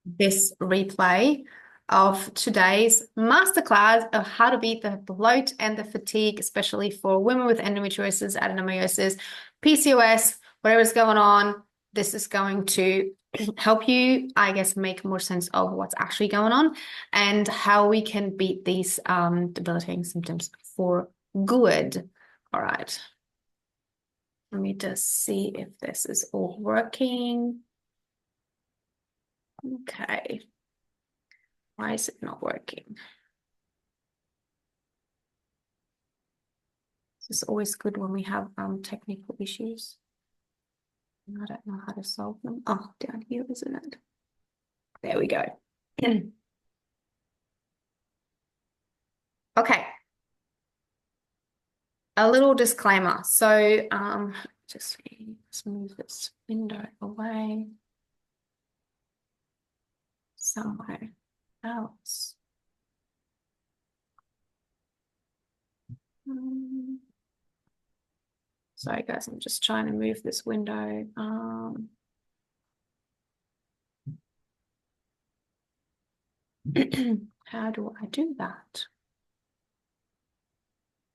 this replay of today's masterclass of how to beat the bloat and the fatigue, especially for women with endometriosis, adenomyosis, PCOS, whatever's going on. This is going to help you, I guess, make more sense of what's actually going on and how we can beat these debilitating symptoms for good. All right. Let me just see if this is all working. Okay. Why is it not working? It's always good when we have technical issues. I don't know how to solve them. Oh, down here, isn't it? There we go. Okay. A little disclaimer. So just let's move this window away somewhere else. Sorry, guys, I'm just trying to move this window. How do I do that?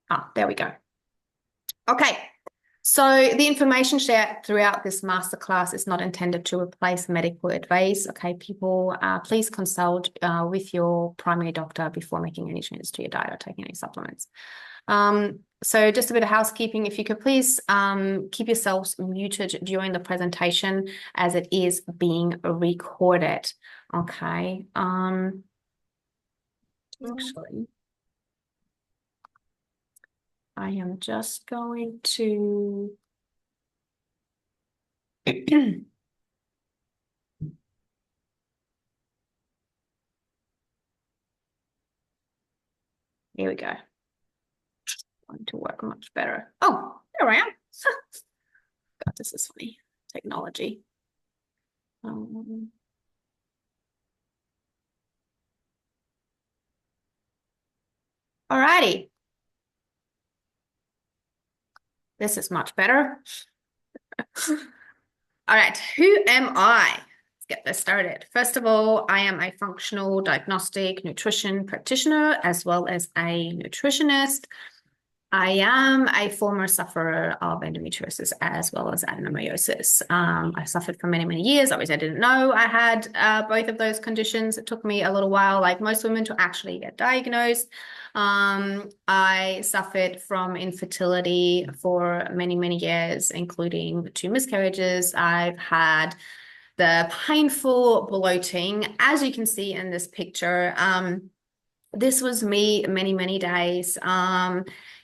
Ah, there we go. Okay, so the information shared throughout this masterclass is not intended to replace medical advice. Okay, people, please consult with your primary doctor before making any changes to your diet or taking any supplements. So just a bit of housekeeping. If you could please keep yourselves muted during the presentation as it is being recorded. Okay. Actually, I am just going to here we go. Going to work much better. Oh, there I am. God, this is funny. Technology. Alrighty. This is much better. All right, who am I? Let's get this started. First of all, I am a functional diagnostic nutrition practitioner as well as a nutritionist. I am a former sufferer of endometriosis as well as adenomyosis. I suffered for many, many years. Obviously, I didn't know I had both of those conditions. It took me a little while, like most women, to actually get diagnosed. I suffered from infertility for many, many years, including 2 miscarriages. I've had the painful bloating, as you can see in this picture. This was me many, many days.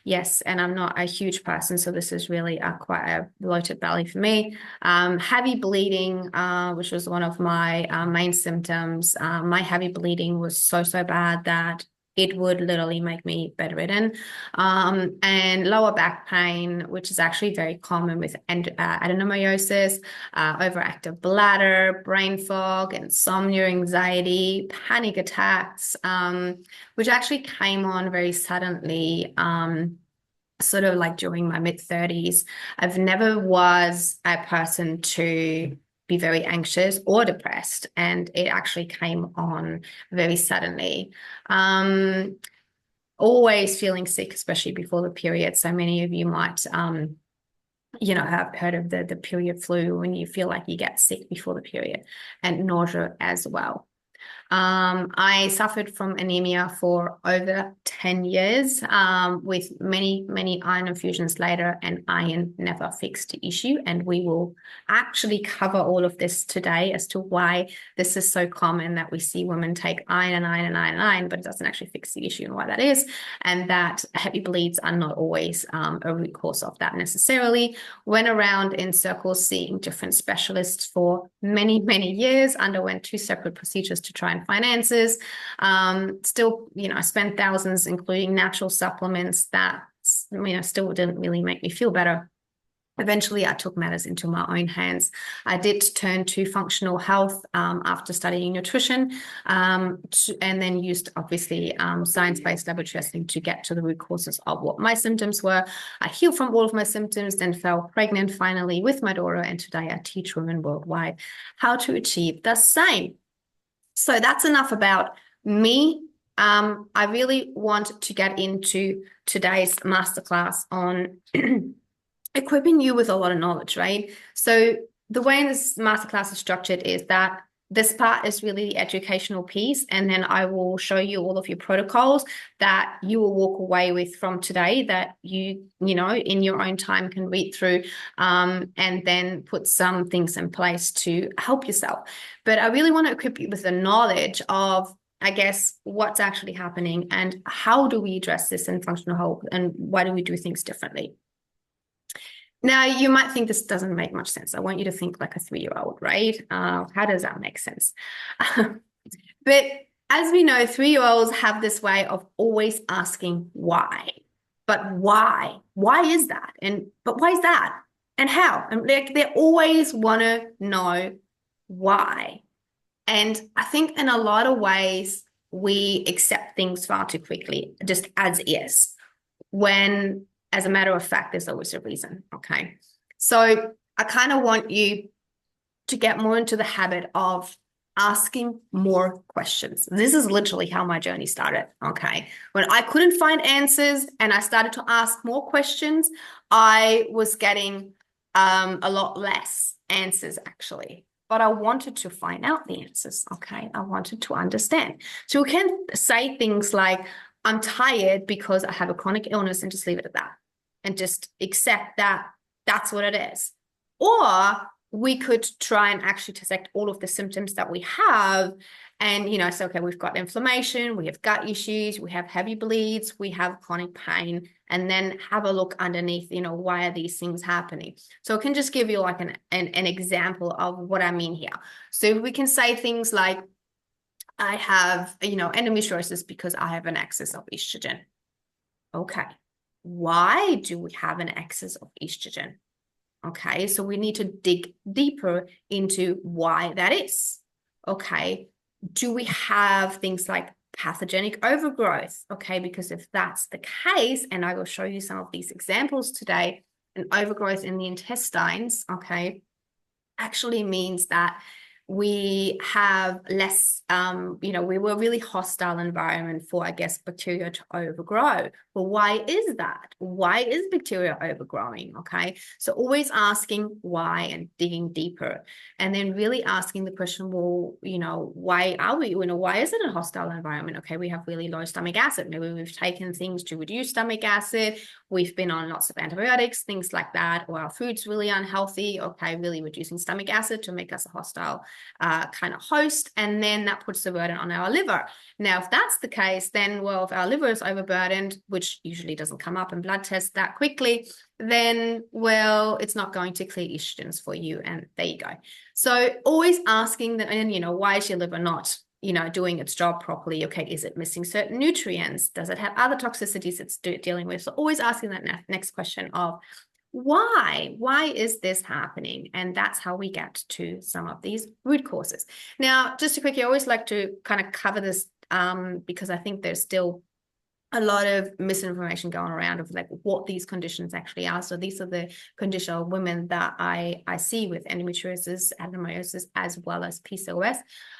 Yes, and I'm not a huge person, so this is really quite a bloated belly for me. Heavy bleeding, which was one of my main symptoms. My heavy bleeding was so, so bad that it would literally make me bedridden. And lower back pain, which is actually very common with adenomyosis, overactive bladder, brain fog, insomnia, anxiety, panic attacks, which actually came on very suddenly, sort of like during my mid-30s. I've never was a person to be very anxious or depressed, and it actually came on very suddenly. Always feeling sick, especially before the period. So many of you might have heard of the period flu, when you feel like you get sick before the period, and nausea as well. I suffered from anemia for over 10 years, with many, many iron infusions later, and iron never fixed the issue. And we will actually cover all of this today as to why this is so common that we see women take iron and iron and iron and iron, but it doesn't actually fix the issue, and why that is, and that heavy bleeds are not always a root cause of that necessarily. Went around in circles seeing different specialists for many, many years, underwent 2 separate procedures to try and find answers. Still, I spent thousands, including natural supplements that, still didn't really make me feel better. Eventually, I took matters into my own hands. I did turn to functional health after studying nutrition, and then used, obviously, science-based laboratory testing to get to the root causes of what my symptoms were. I healed from all of my symptoms, then fell pregnant finally with my daughter, and today I teach women worldwide how to achieve the same. So that's enough about me. I really want to get into today's masterclass on equipping you with a lot of knowledge, right? So the way this masterclass is structured is that this part is really the educational piece, and then I will show you all of your protocols that you will walk away with from today that you know, in your own time can read through, and then put some things in place to help yourself. But I really want to equip you with the knowledge of, I guess, what's actually happening and how do we address this in functional health and why do we do things differently. Now, you might think this doesn't make much sense. I want you to think like a 3-year-old, right? How does that make sense? But as we know, 3-year-olds have this way of always asking why. But why? Why is that? But why is that? And how? And they always want to know why. And I think in a lot of ways, we accept things far too quickly, just as is, when as a matter of fact, there's always a reason, okay? So I kind of want you to get more into the habit of asking more questions. This is literally how my journey started, okay? When I couldn't find answers and I started to ask more questions, I was getting a lot less answers, actually. But I wanted to find out the answers, okay? I wanted to understand. So we can say things like, I'm tired because I have a chronic illness, and just leave it at that and just accept that that's what it is. Or we could try and actually dissect all of the symptoms that we have and, you know, say, okay, we've got inflammation, we have gut issues, we have heavy bleeds, we have chronic pain, and then have a look underneath, you know, why are these things happening? So it can just give you like an example of what I mean here. So we can say things like, I have, you know, endometriosis because I have an excess of estrogen. Okay. Why do we have an excess of estrogen? Okay. So we need to dig deeper into why that is. Okay. Do we have things like pathogenic overgrowth? Okay. Because if that's the case, and I will show you some of these examples today, an overgrowth in the intestines, okay, actually means that we have less, you know, we were a really hostile environment for, I guess, bacteria to overgrow. Well, why is that? Why is bacteria overgrowing? Okay. So always asking why and digging deeper, and then really asking the question, well, you know, why are we, you know, why is it a hostile environment? Okay. We have really low stomach acid. Maybe we've taken things to reduce stomach acid. We've been on lots of antibiotics, things like that, or our food's really unhealthy. Okay. Really reducing stomach acid to make us a hostile kind of host, and then that puts the burden on our liver. Now, if that's the case, then, well, if our liver is overburdened, which usually doesn't come up in blood tests that quickly, then, well, it's not going to clear estrogens for you, and there you go. So always asking that, and, you know, why is your liver not, you know, doing its job properly? Okay, is it missing certain nutrients? Does it have other toxicities it's dealing with? So always asking that next question of, why is this happening? And that's how we get to some of these root causes. Now, just to quickly, I always like to kind of cover this because I think there's still a lot of misinformation going around of like what these conditions actually are. So these are the condition of women that I see with endometriosis, adenomyosis, as well as PCOS.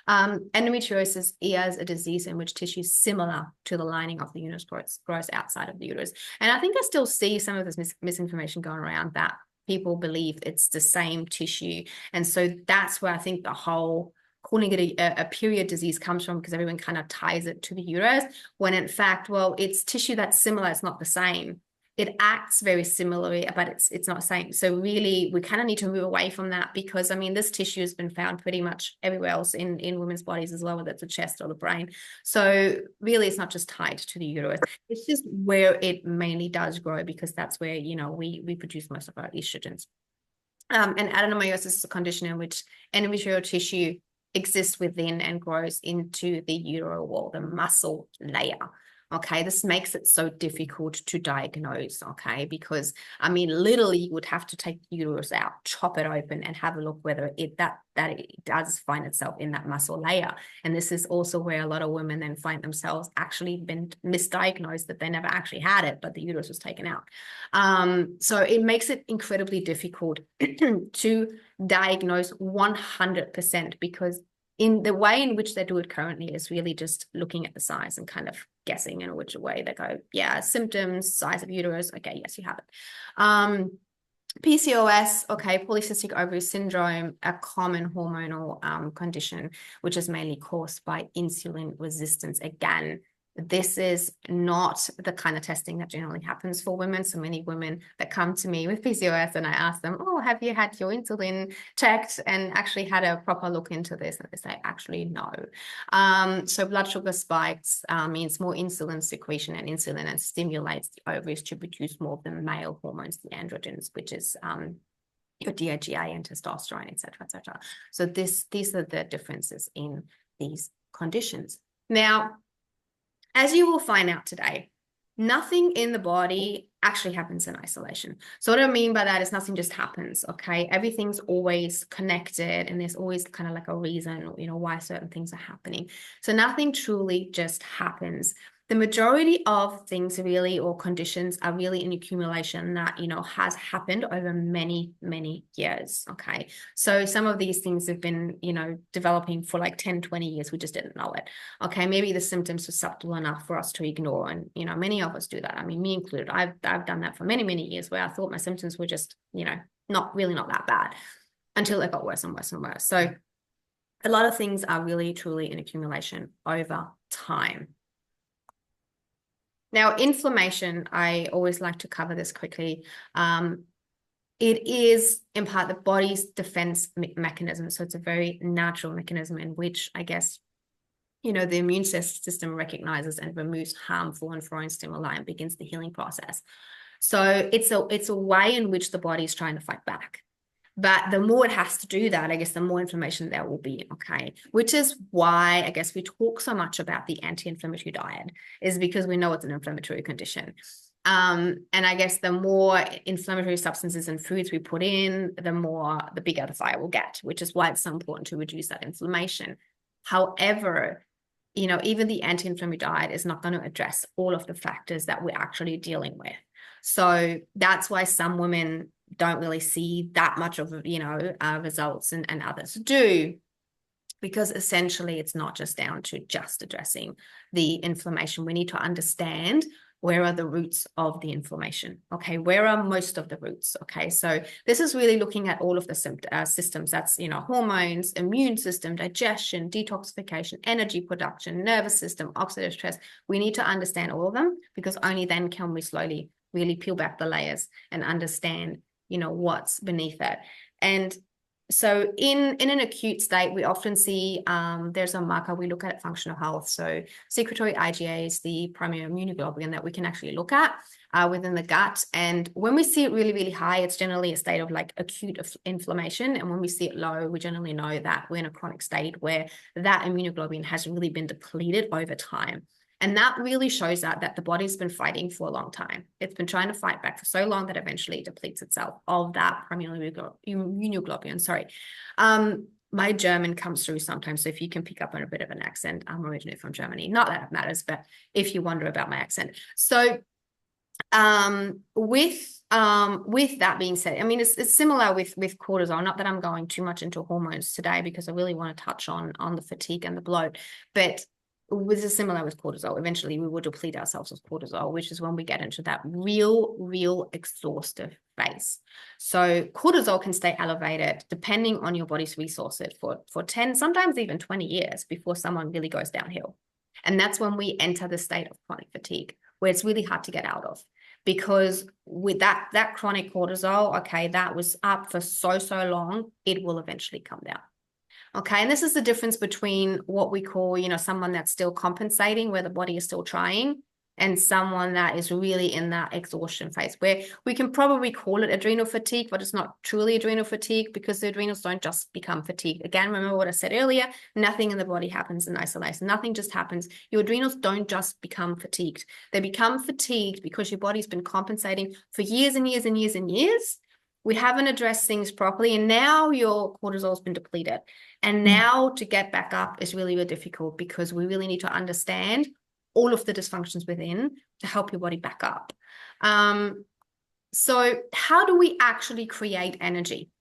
Endometriosis is a disease in which tissue similar to the lining of the uterus grows outside of the uterus. And I think I still see some of this misinformation going around that people believe it's the same tissue. And so that's where I think the whole calling it a period disease comes from, because everyone kind of ties it to the uterus, when in fact, well, it's tissue that's similar, it's not the same. It acts very similarly, but it's not the same. So really, we kind of need to move away from that, because, I mean, this tissue has been found pretty much everywhere else in women's bodies as well, whether it's the chest or the brain. So really, it's not just tied to the uterus. It's just where it mainly does grow, because that's where, you know, we produce most of our estrogens. And adenomyosis is a condition in which endometrial tissue exists within and grows into the uterine wall, the muscle layer. Okay, this makes it so difficult to diagnose, okay, because, I mean, literally you would have to take the uterus out, chop it open, and have a look whether it does find itself in that muscle layer. And this is also where a lot of women then find themselves actually been misdiagnosed, that they never actually had it, but the uterus was taken out. So it makes it incredibly difficult to diagnose 100%, because in the way in which they do it currently is really just looking at the size and kind of guessing in which way they go, yeah, symptoms, size of uterus, okay, yes, you have it. PCOS, okay, polycystic ovary syndrome, a common hormonal condition, which is mainly caused by insulin resistance. Again, this is not the kind of testing that generally happens for women. So many women that come to me with PCOS and I ask them, oh, have you had your insulin checked and actually had a proper look into this? And they say, actually, no. So blood sugar spikes means more insulin secretion, and insulin and stimulates the ovaries to produce more of the male hormones, the androgens, which is your DHEA and testosterone, et cetera, et cetera. So these are the differences in these conditions. Now, as you will find out today, nothing in the body actually happens in isolation. So what I mean by that is nothing just happens, okay? Everything's always connected, and there's always kind of like a reason, why certain things are happening. So nothing truly just happens. The majority of things really, or conditions, are really an accumulation that, has happened over many, many years, okay? So some of these things have been, developing for like 10, 20 years. We just didn't know it, okay? Maybe the symptoms were subtle enough for us to ignore, and, many of us do that. I mean, me included. I've done that for many, many years, where I thought my symptoms were just, not that bad, until it got worse and worse and worse. So a lot of things are really, truly an accumulation over time. Now, inflammation, I always like to cover this quickly. It is in part the body's defense mechanism. So it's a very natural mechanism in which, I guess, the immune system recognizes and removes harmful and foreign stimuli and begins the healing process. So it's a way in which the body is trying to fight back. But the more it has to do that, I guess the more inflammation there will be, okay? Which is why I guess we talk so much about the anti-inflammatory diet, is because we know it's an inflammatory condition. And I guess the more inflammatory substances and foods we put in, the bigger the fire will get, which is why it's so important to reduce that inflammation. However, even the anti-inflammatory diet is not going to address all of the factors that we're actually dealing with. So that's why some women don't really see that much of, results, and others do, because essentially it's not just down to just addressing the inflammation. We need to understand where are the roots of the inflammation, okay? Where are most of the roots, okay? So this is really looking at all of the systems. That's, hormones, immune system, digestion, detoxification, energy production, nervous system, oxidative stress. We need to understand all of them, because only then can we slowly really peel back the layers and understand, what's beneath it. And so in an acute state, we often see there's a marker we look at functional health. So secretory IgA is the primary immunoglobulin that we can actually look at within the gut. And when we see it really, really high, it's generally a state of like acute inflammation. And when we see it low, we generally know that we're in a chronic state where that immunoglobulin has really been depleted over time. And that really shows that the body's been fighting for a long time. It's been trying to fight back for so long that eventually it depletes itself of that primary immunoglobulin. Sorry. My German comes through sometimes, so if you can pick up on a bit of an accent, I'm originally from Germany. Not that it matters, but if you wonder about my accent. So with that being said, I mean, it's similar with cortisol. Not that I'm going too much into hormones today, because I really want to touch on the fatigue and the bloat, but similar with cortisol. Eventually we will deplete ourselves with cortisol, which is when we get into that real exhaustive phase. So cortisol can stay elevated depending on your body's resources for 10, sometimes even 20 years before someone really goes downhill. And that's when we enter the state of chronic fatigue, where it's really hard to get out of. Because with that chronic cortisol, okay, that was up for so long, it will eventually come down. Okay, and this is the difference between what we call, someone that's still compensating, where the body is still trying, and someone that is really in that exhaustion phase, where we can probably call it adrenal fatigue, but it's not truly adrenal fatigue, because the adrenals don't just become fatigued. Again, remember what I said earlier, nothing in the body happens in isolation. Nothing just happens. Your adrenals don't just become fatigued. They become fatigued because your body's been compensating for years and years and years and years. We haven't addressed things properly, and now your cortisol has been depleted. And now to get back up is really, really difficult, because we really need to understand all of the dysfunctions within to help your body back up. So how do we actually create energy?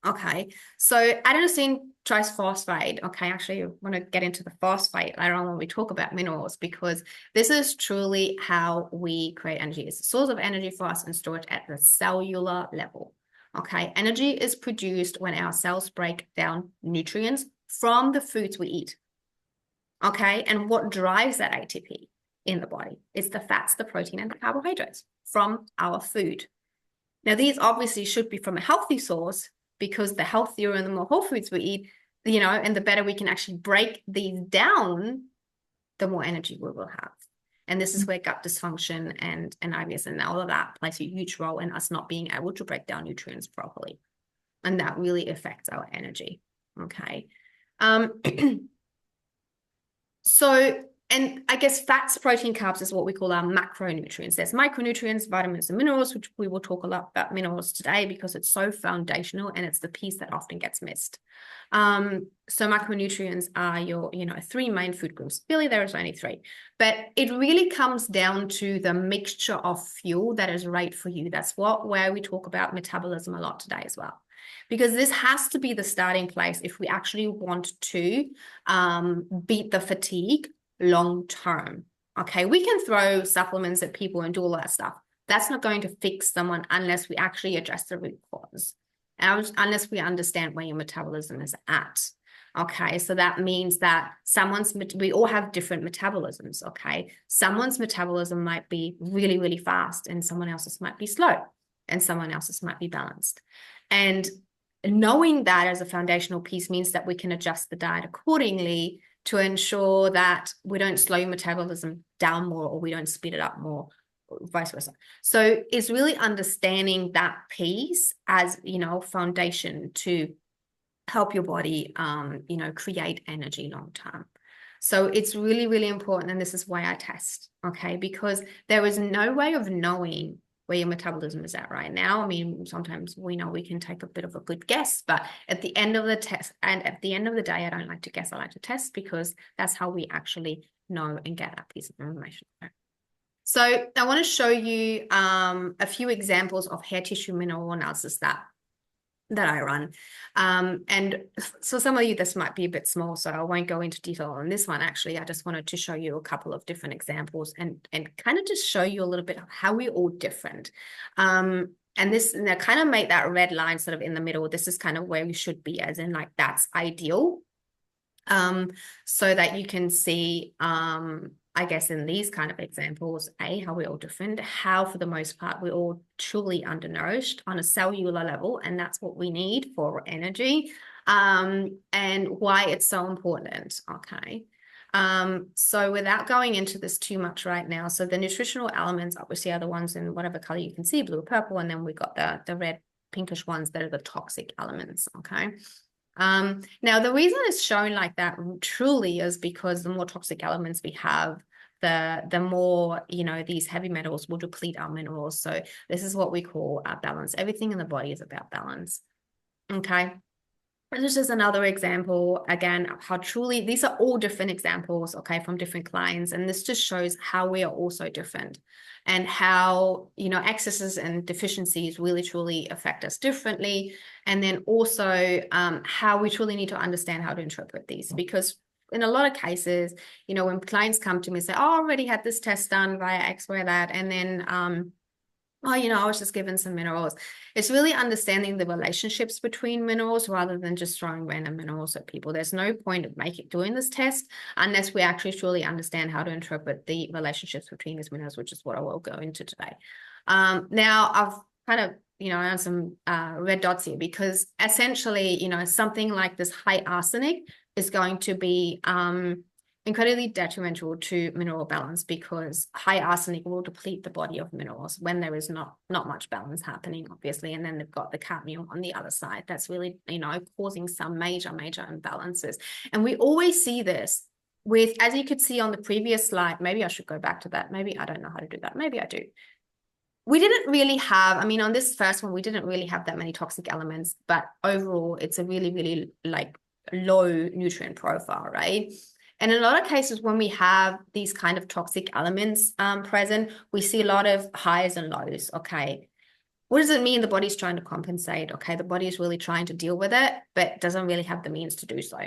Okay, so adenosine triphosphate. Okay, actually, I want to get into the phosphate later on when we talk about minerals, because this is truly how we create energy. It's a source of energy for us and store it at the cellular level. Okay, energy is produced when our cells break down nutrients from the foods we eat. Okay, and what drives that ATP in the body? It's the fats, the protein, and the carbohydrates from our food. Now, these obviously should be from a healthy source, because the healthier and the more whole foods we eat, and the better we can actually break these down, the more energy we will have. And this is where gut dysfunction and IBS and all of that plays a huge role in us not being able to break down nutrients properly. And that really affects our energy. Okay. So, and I guess fats, protein, carbs is what we call our macronutrients. There's micronutrients, vitamins, and minerals, which we will talk a lot about minerals today because it's so foundational and it's the piece that often gets missed. So macronutrients are your, three main food groups. Really, there's only three, but it really comes down to the mixture of fuel that is right for you. That's where we talk about metabolism a lot today as well, because this has to be the starting place if we actually want to beat the fatigue long term. Okay, we can throw supplements at people and do all that stuff. That's not going to fix someone unless we actually address the root cause, unless we understand where your metabolism is at. Okay, so that means that we all have different metabolisms. Okay, someone's metabolism might be really, really fast, and someone else's might be slow, and someone else's might be balanced. And knowing that as a foundational piece means that we can adjust the diet accordingly to ensure that we don't slow your metabolism down more, or we don't speed it up more, or vice versa. So it's really understanding that piece as, foundation to help your body, create energy long term. So it's really, really important. And this is why I test, okay? Because there is no way of knowing where your metabolism is at right now. I mean, sometimes we know we can take a bit of a good guess, but at the end of the test, and at the end of the day, I don't like to guess, I like to test, because that's how we actually know and get that piece of information. So I want to show you a few examples of hair tissue mineral analysis that I run. And so some of you, this might be a bit small, so I won't go into detail on this one. Actually, I just wanted to show you a couple of different examples and kind of just show you a little bit of how we're all different. And kind of make that red line sort of in the middle. This is kind of where we should be, as in like that's ideal. So that you can see, I guess, in these kind of examples, how we're all different, how for the most part we're all truly undernourished on a cellular level, and that's what we need for energy, and why it's so important. Okay. So without going into this too much right now, so the nutritional elements obviously are the ones in whatever color you can see, blue or purple, and then we got the red pinkish ones that are the toxic elements. Okay. Now, the reason it's shown like that truly is because the more toxic elements we have, the more, these heavy metals will deplete our minerals. So this is what we call balance. Everything in the body is about balance. Okay. This is another example, again, of how truly, these are all different examples, okay, from different clients. And this just shows how we are all so different, and how, excesses and deficiencies really, truly affect us differently. And then also how we truly need to understand how to interpret these, because in a lot of cases, when clients come to me and say, oh, I already had this test done via X, Y, that, and then, oh, I was just given some minerals. It's really understanding the relationships between minerals rather than just throwing random minerals at people. There's no point of doing this test unless we actually truly understand how to interpret the relationships between these minerals, which is what I will go into today. Now, I've kind of, on some red dots here, because essentially, something like this high arsenic is going to be incredibly detrimental to mineral balance, because high arsenic will deplete the body of minerals when there is not much balance happening, obviously. And then they've got the cadmium on the other side. That's really, causing some major imbalances. And we always see this with, as you could see on the previous slide, maybe I should go back to that. Maybe I don't know how to do that. Maybe I do. We didn't really have, on this first one, we didn't really have that many toxic elements, but overall, it's a really, really low nutrient profile, right? And in a lot of cases, when we have these kind of toxic elements present, we see a lot of highs and lows, okay? What does it mean? The body's trying to compensate. Okay, the body is really trying to deal with it, but doesn't really have the means to do so.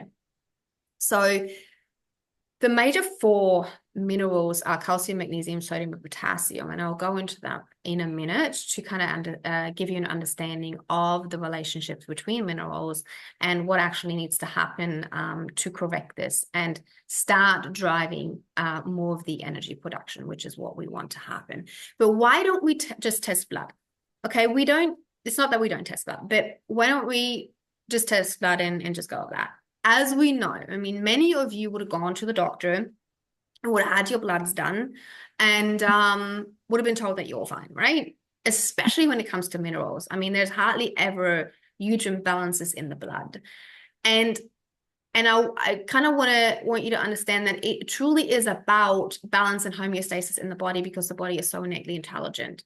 So the major four minerals are calcium, magnesium, sodium, and potassium, and I'll go into that in a minute to kind of give you an understanding of the relationships between minerals and what actually needs to happen to correct this and start driving more of the energy production, which is what we want to happen. But why don't we just test blood? Okay, it's not that we don't test blood, but why don't we just test blood and just go with that? As we know, I mean, many of you would have gone to the doctor and would have had your bloods done and would have been told that you're fine, right? Especially when it comes to minerals. I mean, there's hardly ever huge imbalances in the blood. And I kind of want you to understand that it truly is about balance and homeostasis in the body because the body is so innately intelligent.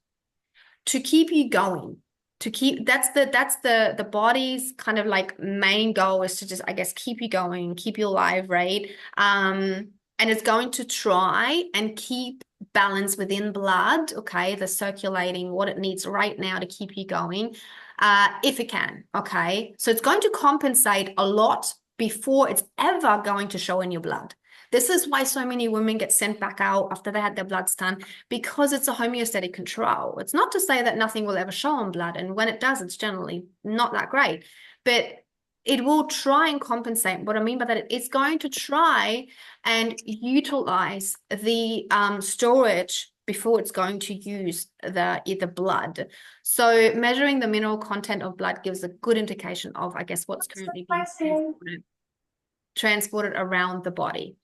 To keep you going, that's the body's kind of like main goal is to just, I guess, keep you going, keep you alive, right? And it's going to try and keep balance within blood, okay, the circulating, what it needs right now to keep you going, if it can, okay? So it's going to compensate a lot before it's ever going to show in your blood. This is why so many women get sent back out after they had their bloods done, because it's a homeostatic control. It's not to say that nothing will ever show on blood, and when it does, it's generally not that great, but it will try and compensate. What I mean by that, it's going to try and utilize the storage before it's going to use the blood. So measuring the mineral content of blood gives a good indication of, I guess, what's currently being transported around the body.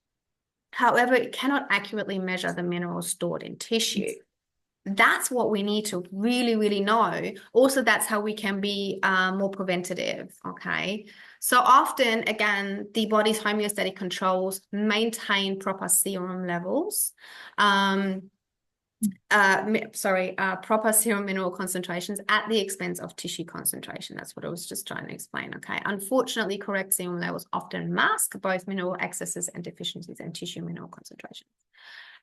However, it cannot accurately measure the minerals stored in tissue. That's what we need to really, really know. Also, that's how we can be more preventative, okay? So often, again, the body's homeostatic controls maintain proper serum levels. Proper serum mineral concentrations at the expense of tissue concentration. That's what I was just trying to explain, okay? Unfortunately, correct serum levels often mask both mineral excesses and deficiencies in tissue mineral concentrations.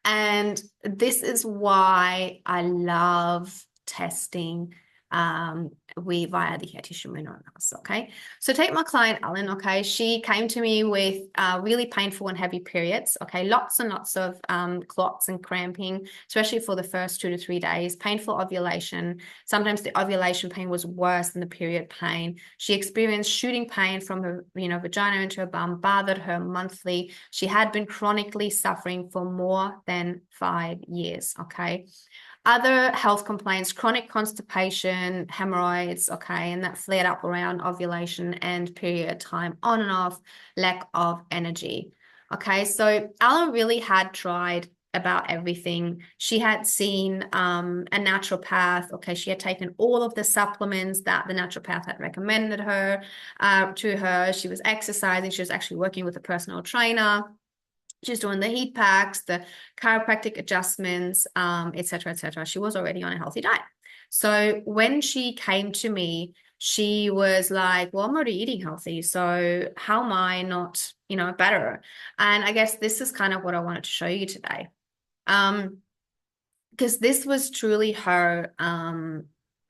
And this is why I love testing via the hair tissue mineral analysis, okay? So take my client, Ellen, okay? She came to me with really painful and heavy periods, okay? Lots and lots of clots and cramping, especially for the first 2 to 3 days, painful ovulation. Sometimes the ovulation pain was worse than the period pain. She experienced shooting pain from her, vagina into her bum, bothered her monthly. She had been chronically suffering for more than 5 years, okay? Other health complaints, chronic constipation, hemorrhoids, okay, and that flared up around ovulation and period time, on and off, lack of energy. Okay, so Alan really had tried about everything. She had seen a naturopath. Okay, she had taken all of the supplements that the naturopath had recommended her to her. She was exercising. She was actually working with a personal trainer. She's doing the heat packs, the chiropractic adjustments, et cetera, et cetera. She was already on a healthy diet. So when she came to me, she was like, well, I'm already eating healthy. So how am I not, better? And I guess this is kind of what I wanted to show you today. Because this was truly her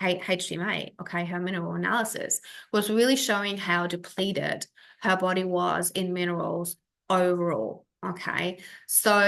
HTMA, okay, her mineral analysis was really showing how depleted her body was in minerals overall. Okay, so,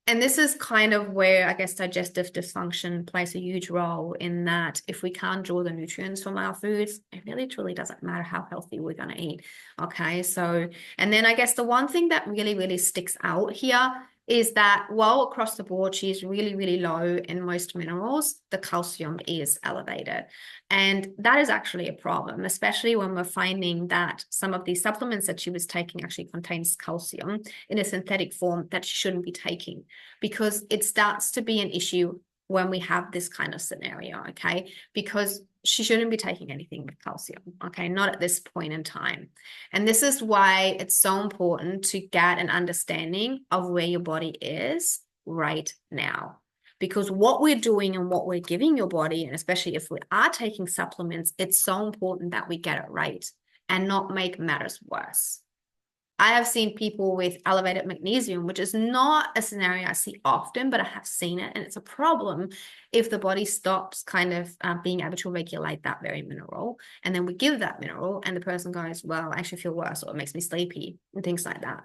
and this is kind of where I guess digestive dysfunction plays a huge role in that if we can't draw the nutrients from our foods, it really truly doesn't matter how healthy we're going to eat. Okay, so, and then I guess the one thing that really, really sticks out here is that while across the board she's really, really low in most minerals, the calcium is elevated. And that is actually a problem, especially when we're finding that some of these supplements that she was taking actually contains calcium in a synthetic form that she shouldn't be taking, because it starts to be an issue when we have this kind of scenario, okay? Because she shouldn't be taking anything with calcium, okay? Not at this point in time. And this is why it's so important to get an understanding of where your body is right now. Because what we're doing and what we're giving your body, and especially if we are taking supplements, it's so important that we get it right and not make matters worse. I have seen people with elevated magnesium, which is not a scenario I see often, but I have seen it. And it's a problem if the body stops kind of being able to regulate that very mineral. And then we give that mineral and the person goes, well, I actually feel worse, or it makes me sleepy and things like that.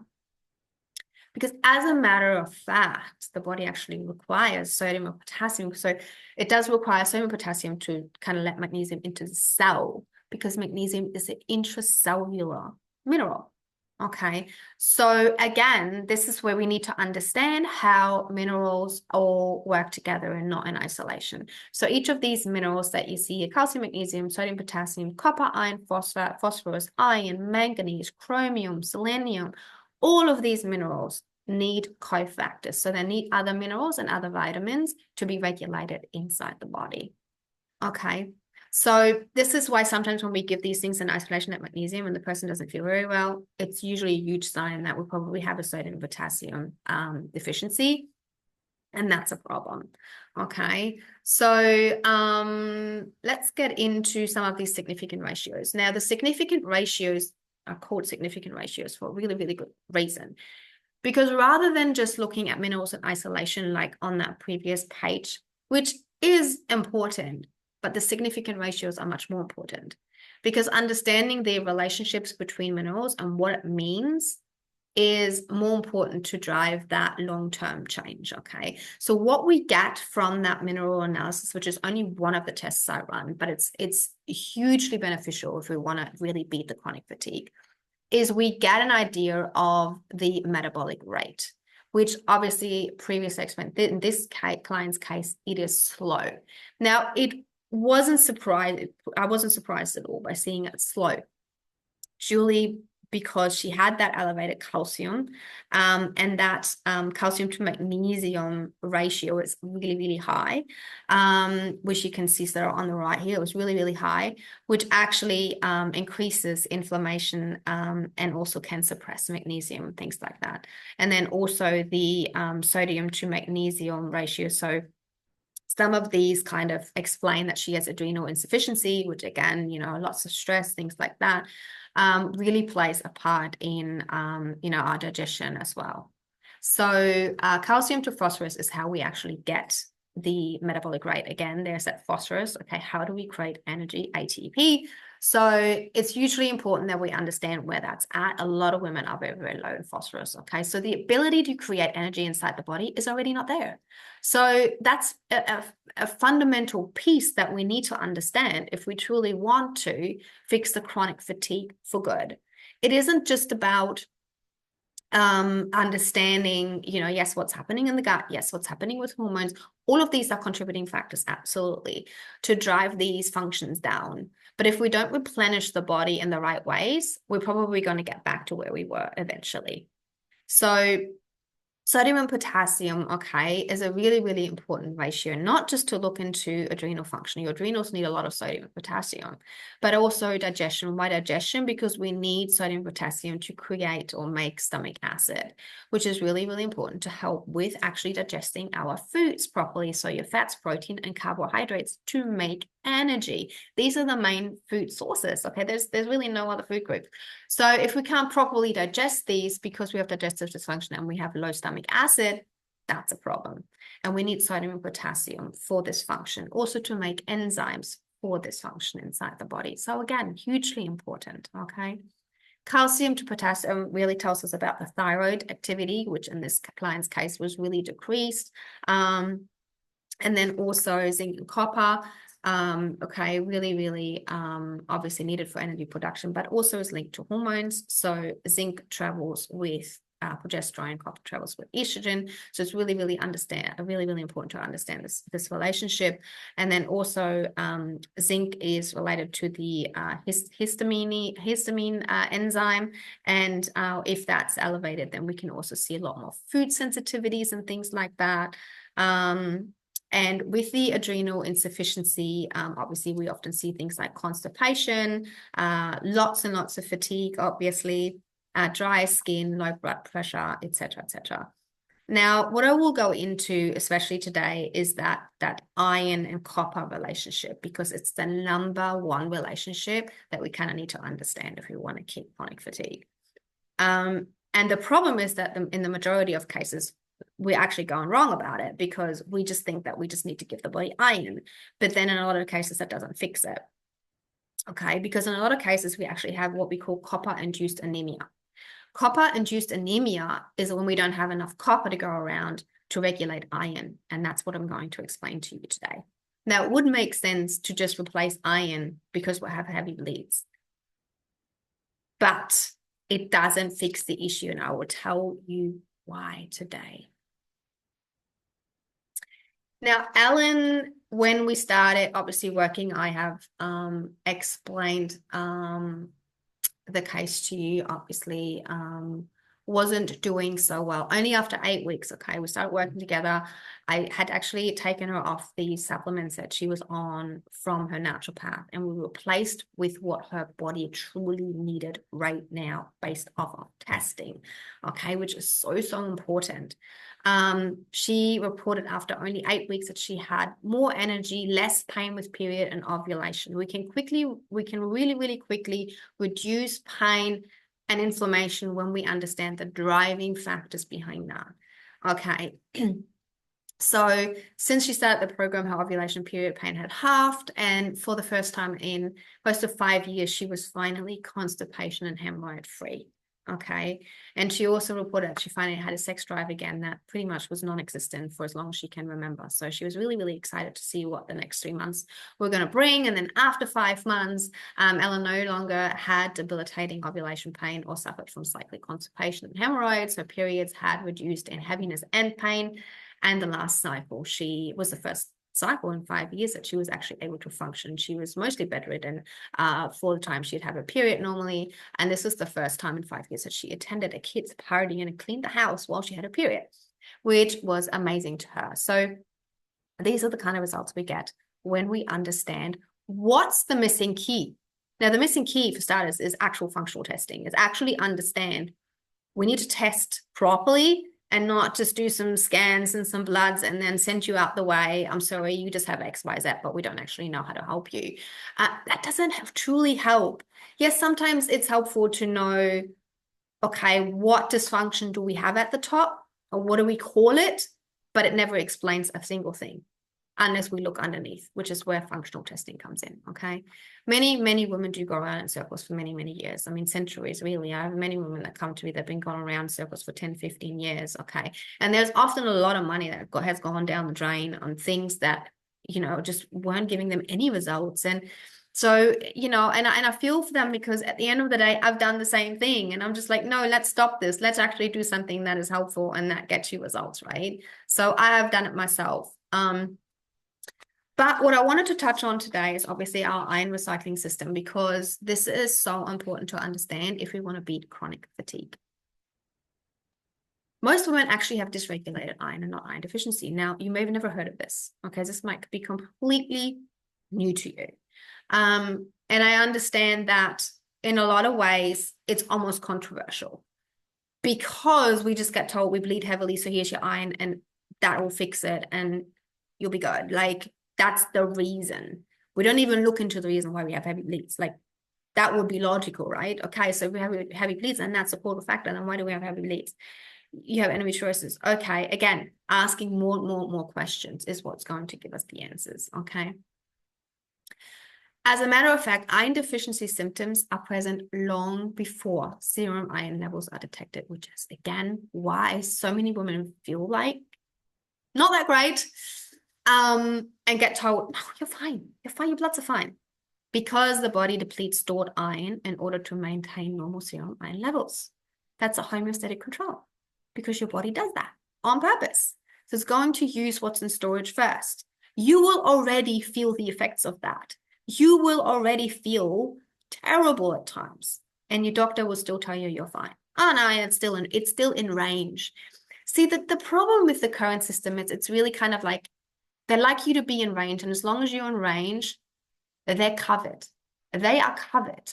Because as a matter of fact, the body actually requires sodium or potassium. So it does require sodium and potassium to kind of let magnesium into the cell, because magnesium is an intracellular mineral. Okay, so again, this is where we need to understand how minerals all work together and not in isolation. So each of these minerals that you see, calcium, magnesium, sodium, potassium, copper, iron, phosphorus, iron, manganese, chromium, selenium, all of these minerals need cofactors. So they need other minerals and other vitamins to be regulated inside the body. Okay. So this is why sometimes when we give these things in isolation at magnesium and the person doesn't feel very well, it's usually a huge sign that we probably have a sodium and potassium deficiency. And that's a problem. Okay. So let's get into some of these significant ratios. Now, the significant ratios are called significant ratios for a really, really good reason. Because rather than just looking at minerals in isolation, like on that previous page, which is important, but the significant ratios are much more important, because understanding the relationships between minerals and what it means is more important to drive that long-term change. Okay. So what we get from that mineral analysis, which is only one of the tests I run, but it's hugely beneficial if we want to really beat the chronic fatigue, is we get an idea of the metabolic rate, which obviously previously explained. In this client's case, it is slow. Now, I wasn't surprised at all by seeing it slow. Julie, because she had that elevated calcium, and that calcium to magnesium ratio is really, really high, which you can see there on the right here. It was really, really high, which actually increases inflammation and also can suppress magnesium and things like that. And then also the sodium to magnesium ratio. So some of these kind of explain that she has adrenal insufficiency, which again, lots of stress, things like that, really plays a part in, our digestion as well. So calcium to phosphorus is how we actually get the metabolic rate. Again, there's that phosphorus. Okay, how do we create energy? ATP. So it's hugely important that we understand where that's at. A lot of women are very, very low in phosphorus. Okay, so the ability to create energy inside the body is already not there. So that's a fundamental piece that we need to understand if we truly want to fix the chronic fatigue for good. It isn't just about understanding, yes, what's happening in the gut, yes, what's happening with hormones. All of these are contributing factors, absolutely, to drive these functions down. But if we don't replenish the body in the right ways, we're probably going to get back to where we were eventually. So sodium and potassium, okay, is a really, really important ratio, not just to look into adrenal function. Your adrenals need a lot of sodium and potassium, but also digestion. Why digestion? Because we need sodium and potassium to create or make stomach acid, which is really, really important to help with actually digesting our foods properly. So your fats, protein, and carbohydrates to make energy. These are the main food sources, okay? There's really no other food group. So if we can't properly digest these because we have digestive dysfunction and we have low stomach acid, that's a problem. And we need sodium and potassium for this function, also to make enzymes for this function inside the body. So again, hugely important, okay? Calcium to potassium really tells us about the thyroid activity, which in this client's case was really decreased. And then also zinc and copper, okay, really, really obviously needed for energy production, but also is linked to hormones. So zinc travels with progesterone, copper travels with estrogen. So it's really, really important to understand this relationship. And then also zinc is related to the histamine enzyme. And if that's elevated, then we can also see a lot more food sensitivities and things like that. And with the adrenal insufficiency, obviously, we often see things like constipation, lots and lots of fatigue, obviously, dry skin, low blood pressure, etc., etc. Now, what I will go into, especially today, is that iron and copper relationship, because it's the number one relationship that we kind of need to understand if we want to keep chronic fatigue. And the problem is that in the majority of cases, we're actually going wrong about it because we just think that we just need to give the body iron. But then in a lot of cases, that doesn't fix it. Okay, because in a lot of cases, we actually have what we call copper-induced anemia. Copper-induced anemia is when we don't have enough copper to go around to regulate iron. And that's what I'm going to explain to you today. Now, it would make sense to just replace iron because we have heavy bleeds. But it doesn't fix the issue, and I will tell you why today. Now, Ellen, when we started obviously working, I have explained the case to you, obviously wasn't doing so well. Only after 8 weeks, okay, we started working together. I had actually taken her off the supplements that she was on from her naturopath, and we replaced with what her body truly needed right now based off of testing, okay, which is so, so important. She reported after only 8 weeks that she had more energy, less pain with period and ovulation. We can really, really quickly reduce pain and inflammation when we understand the driving factors behind that. Okay. So since she started the program, her ovulation period pain had halved, and for the first time in close to 5 years, she was finally constipation and hemorrhoid free. Okay. And she also reported that she finally had a sex drive again that pretty much was non-existent for as long as she can remember. So she was really, really excited to see what the next 3 months were going to bring. And then after 5 months, Ella no longer had debilitating ovulation pain or suffered from cyclic constipation and hemorrhoids. Her periods had reduced in heaviness and pain. And the last cycle, she was the first cycle in 5 years that she was actually able to function. She was mostly bedridden for the time she'd have a period normally. And this was the first time in 5 years that she attended a kid's party and cleaned the house while she had a period, which was amazing to her. So these are the kind of results we get when we understand what's the missing key. Now, the missing key for starters is actual functional testing. It's actually understand we need to test properly and not just do some scans and some bloods and then send you out the way. I'm sorry, you just have X, Y, Z, but we don't actually know how to help you. That doesn't truly help. Yes, sometimes it's helpful to know, okay, what dysfunction do we have at the top or what do we call it? But it never explains a single thing unless we look underneath, which is where functional testing comes in, okay? Many women do go around in circles for many, many years. I mean, centuries, really. I have many women that come to me that have been going around in circles for 10, 15 years, okay? And there's often a lot of money that has gone down the drain on things that, just weren't giving them any results. And so, and I feel for them because at the end of the day, I've done the same thing. And I'm just like, no, let's stop this. Let's actually do something that is helpful and that gets you results, right? So I have done it myself. But what I wanted to touch on today is obviously our iron recycling system, because this is so important to understand if we want to beat chronic fatigue. Most women actually have dysregulated iron and not iron deficiency. Now, you may have never heard of this, okay? This might be completely new to you. And I understand that in a lot of ways, it's almost controversial because we just get told we bleed heavily, so here's your iron and that will fix it and you'll be good. Like, that's the reason. We don't even look into the reason why we have heavy bleeds. Like, that would be logical, right? Okay, so if we have heavy bleeds and that's a causal factor, then why do we have heavy bleeds? You have endometriosis. Okay, again, asking more questions is what's going to give us the answers, okay? As a matter of fact, iron deficiency symptoms are present long before serum iron levels are detected, which is, again, why so many women feel like not that great. And get told, no, you're fine, your bloods are fine, because the body depletes stored iron in order to maintain normal serum iron levels. That's a homeostatic control because your body does that on purpose. So it's going to use what's in storage first. You will already feel the effects of that. You will already feel terrible at times, and your doctor will still tell you you're fine. Oh no, it's still in range. See, the problem with the current system is it's really kind of like, they like you to be in range, and as long as you're in range, they're covered. They are covered.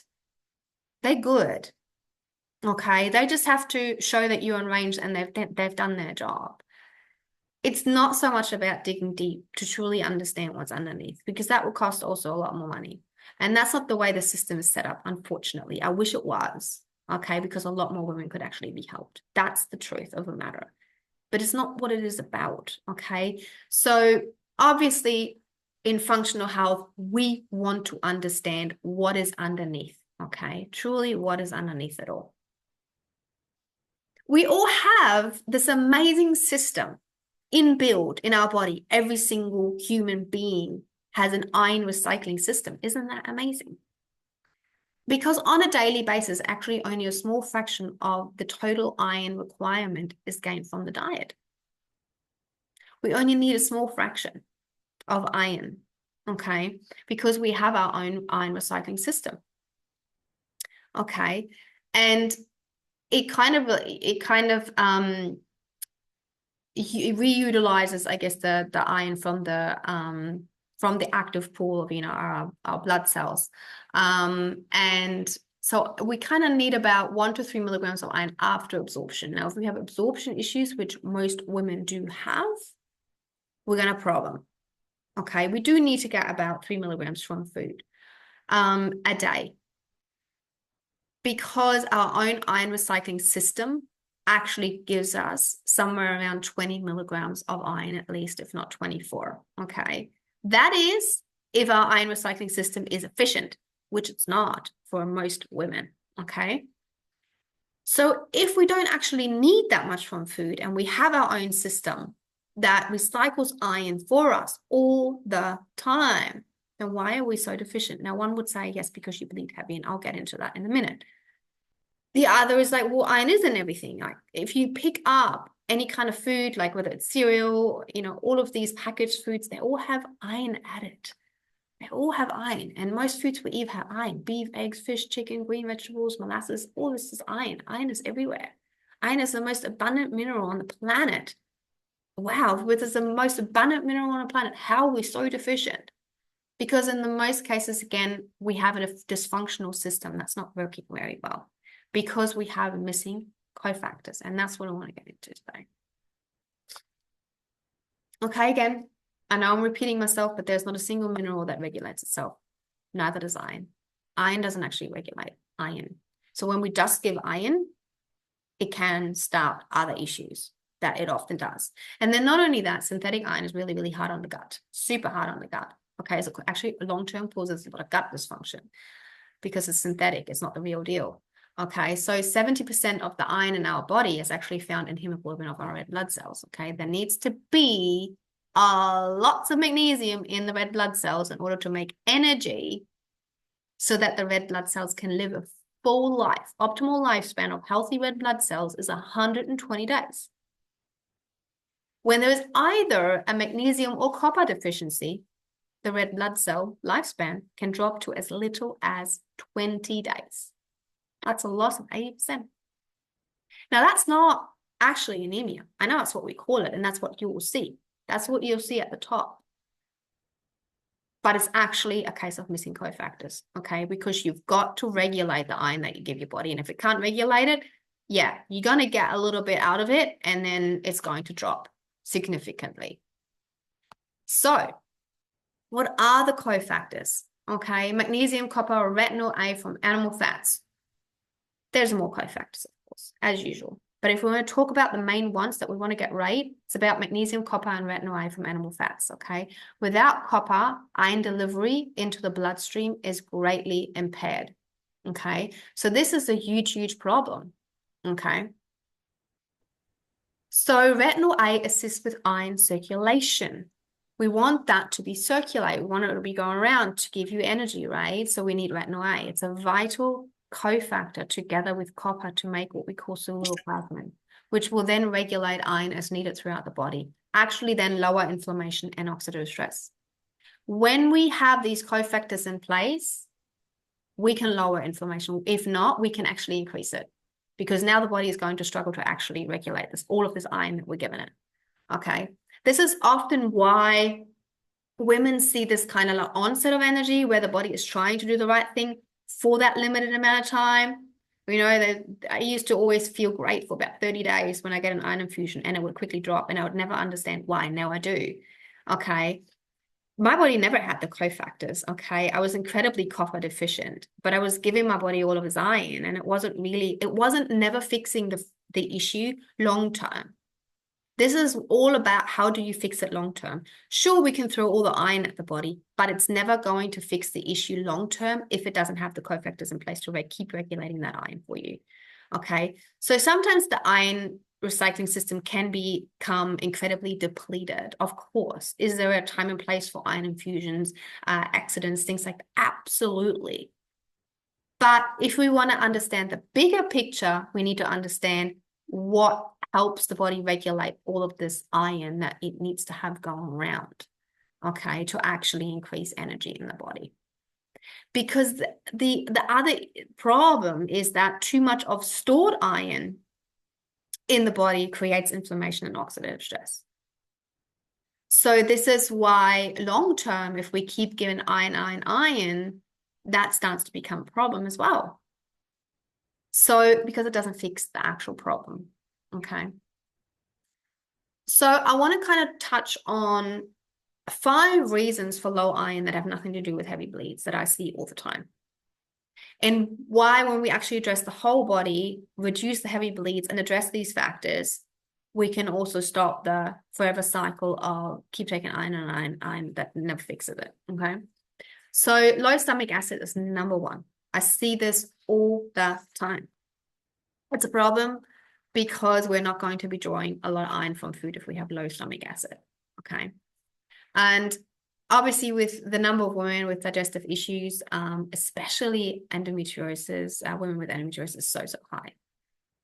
They're good. Okay, they just have to show that you're in range and they've done their job. It's not so much about digging deep to truly understand what's underneath, because that will cost also a lot more money. And that's not the way the system is set up, unfortunately. I wish it was. okay, because a lot more women could actually be helped. That's the truth of the matter. But it's not what it is about, okay? So obviously, in functional health, we want to understand what is underneath, okay? Truly, what is underneath it all. We all have this amazing system inbuilt in our body. Every single human being has an iron recycling system. Isn't that amazing? Because on a daily basis, actually only a small fraction of the total iron requirement is gained from the diet. We only need a small fraction of iron, okay, because we have our own iron recycling system, okay, and it reutilizes, I guess, the iron from the active pool of our blood cells, and so we kind of need about 1 to 3 milligrams of iron after absorption. Now, if we have absorption issues, which most women do have, we're going to problem. Okay, we do need to get about 3 milligrams from food a day, because our own iron recycling system actually gives us somewhere around 20 milligrams of iron, at least, if not 24. Okay, that is if our iron recycling system is efficient, which it's not for most women. Okay, so if we don't actually need that much from food and we have our own system that recycles iron for us all the time, then why are we so deficient? Now, one would say, yes, because you bleed heavy, and I'll get into that in a minute. The other is like, well, iron isn't everything. Like, if you pick up any kind of food, like whether it's cereal, all of these packaged foods, they all have iron added. They all have iron, and most foods we eat have iron. Beef, eggs, fish, chicken, green vegetables, molasses, all this is iron. Iron is everywhere. Iron is the most abundant mineral on the planet. Wow, with the most abundant mineral on the planet, how are we so deficient? Because in the most cases, again, we have a dysfunctional system that's not working very well, because we have missing cofactors, and that's what I want to get into today. Okay, again, I know I'm repeating myself, but there's not a single mineral that regulates itself. Neither does iron. Iron doesn't actually regulate iron. So when we just give iron, it can start other issues that it often does. And then not only that, synthetic iron is really, really hard on the gut, super hard on the gut. Okay, so actually long-term causes a lot of gut dysfunction because it's synthetic, it's not the real deal. Okay, so 70% of the iron in our body is actually found in hemoglobin of our red blood cells. Okay, there needs to be lots of magnesium in the red blood cells in order to make energy so that the red blood cells can live a full life. Optimal lifespan of healthy red blood cells is 120 days. When there is either a magnesium or copper deficiency, the red blood cell lifespan can drop to as little as 20 days. That's a loss of 80%. Now, that's not actually anemia. I know that's what we call it, and that's what you will see. That's what you'll see at the top. But it's actually a case of missing cofactors, okay? Because you've got to regulate the iron that you give your body. And if it can't regulate it, yeah, you're going to get a little bit out of it, and then it's going to drop significantly. So what are the cofactors? Okay, magnesium, copper, retinol A from animal fats. There's more cofactors, of course, as usual. But if we want to talk about the main ones that we want to get right, it's about magnesium, copper, and retinol A from animal fats, okay? Without copper, iron delivery into the bloodstream is greatly impaired, okay? So this is a huge, huge problem, okay? So retinol A assists with iron circulation. We want that to be circulated. We want it to be going around to give you energy, right? So we need retinol A. It's a vital cofactor together with copper to make what we call ceruloplasmin, which will then regulate iron as needed throughout the body, actually then lower inflammation and oxidative stress. When we have these cofactors in place, we can lower inflammation. If not, we can actually increase it, because now the body is going to struggle to actually regulate all of this iron that we're giving it, okay? This is often why women see this kind of like onset of energy where the body is trying to do the right thing for that limited amount of time. I used to always feel great for about 30 days when I get an iron infusion, and it would quickly drop, and I would never understand why. Now I do, okay? My body never had the cofactors, okay? I was incredibly copper deficient, but I was giving my body all of its iron, and it wasn't never fixing the issue long term. This is all about how do you fix it long term. Sure, we can throw all the iron at the body, but it's never going to fix the issue long term if it doesn't have the cofactors in place to keep regulating that iron for you. Okay, so sometimes the iron recycling system can become incredibly depleted. Of course, is there a time and place for iron infusions, accidents, things like that? Absolutely. But if we want to understand the bigger picture, we need to understand what helps the body regulate all of this iron that it needs to have going around, okay, to actually increase energy in the body. Because the other problem is that too much of stored iron in the body creates inflammation and oxidative stress. So this is why long term, if we keep giving iron, that starts to become a problem as well. So because it doesn't fix the actual problem. Okay. So I want to kind of touch on 5 reasons for low iron that have nothing to do with heavy bleeds that I see all the time. And why, when we actually address the whole body, reduce the heavy bleeds, and address these factors, we can also stop the forever cycle of keep taking iron that never fixes it. Okay. So low stomach acid is number 1. I see this all the time. It's a problem because we're not going to be drawing a lot of iron from food if we have low stomach acid. Okay. And obviously, with the number of women with digestive issues, especially endometriosis, women with endometriosis is so high.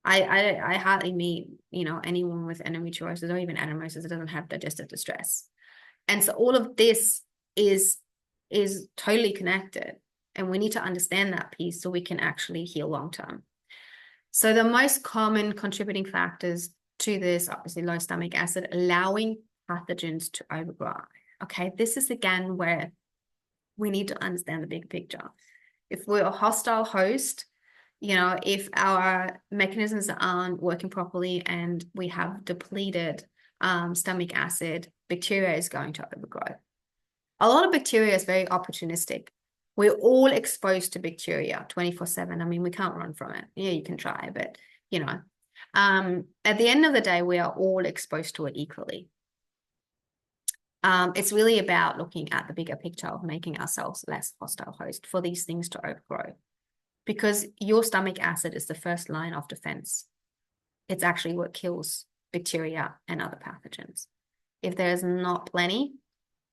I hardly meet, anyone with endometriosis or even adenomyosis that doesn't have digestive distress. And so all of this is totally connected. And we need to understand that piece so we can actually heal long term. So the most common contributing factors to this, obviously low stomach acid, allowing pathogens to overgrow. Okay, this is again where we need to understand the big picture. If we're a hostile host, if our mechanisms aren't working properly and we have depleted stomach acid, bacteria is going to overgrow. A lot of bacteria is very opportunistic. We're all exposed to bacteria 24/7. I mean, we can't run from it. Yeah, you can try, but at the end of the day, we are all exposed to it equally. It's really about looking at the bigger picture of making ourselves less hostile host for these things to overgrow. Because your stomach acid is the first line of defense. It's actually what kills bacteria and other pathogens. If there's not plenty,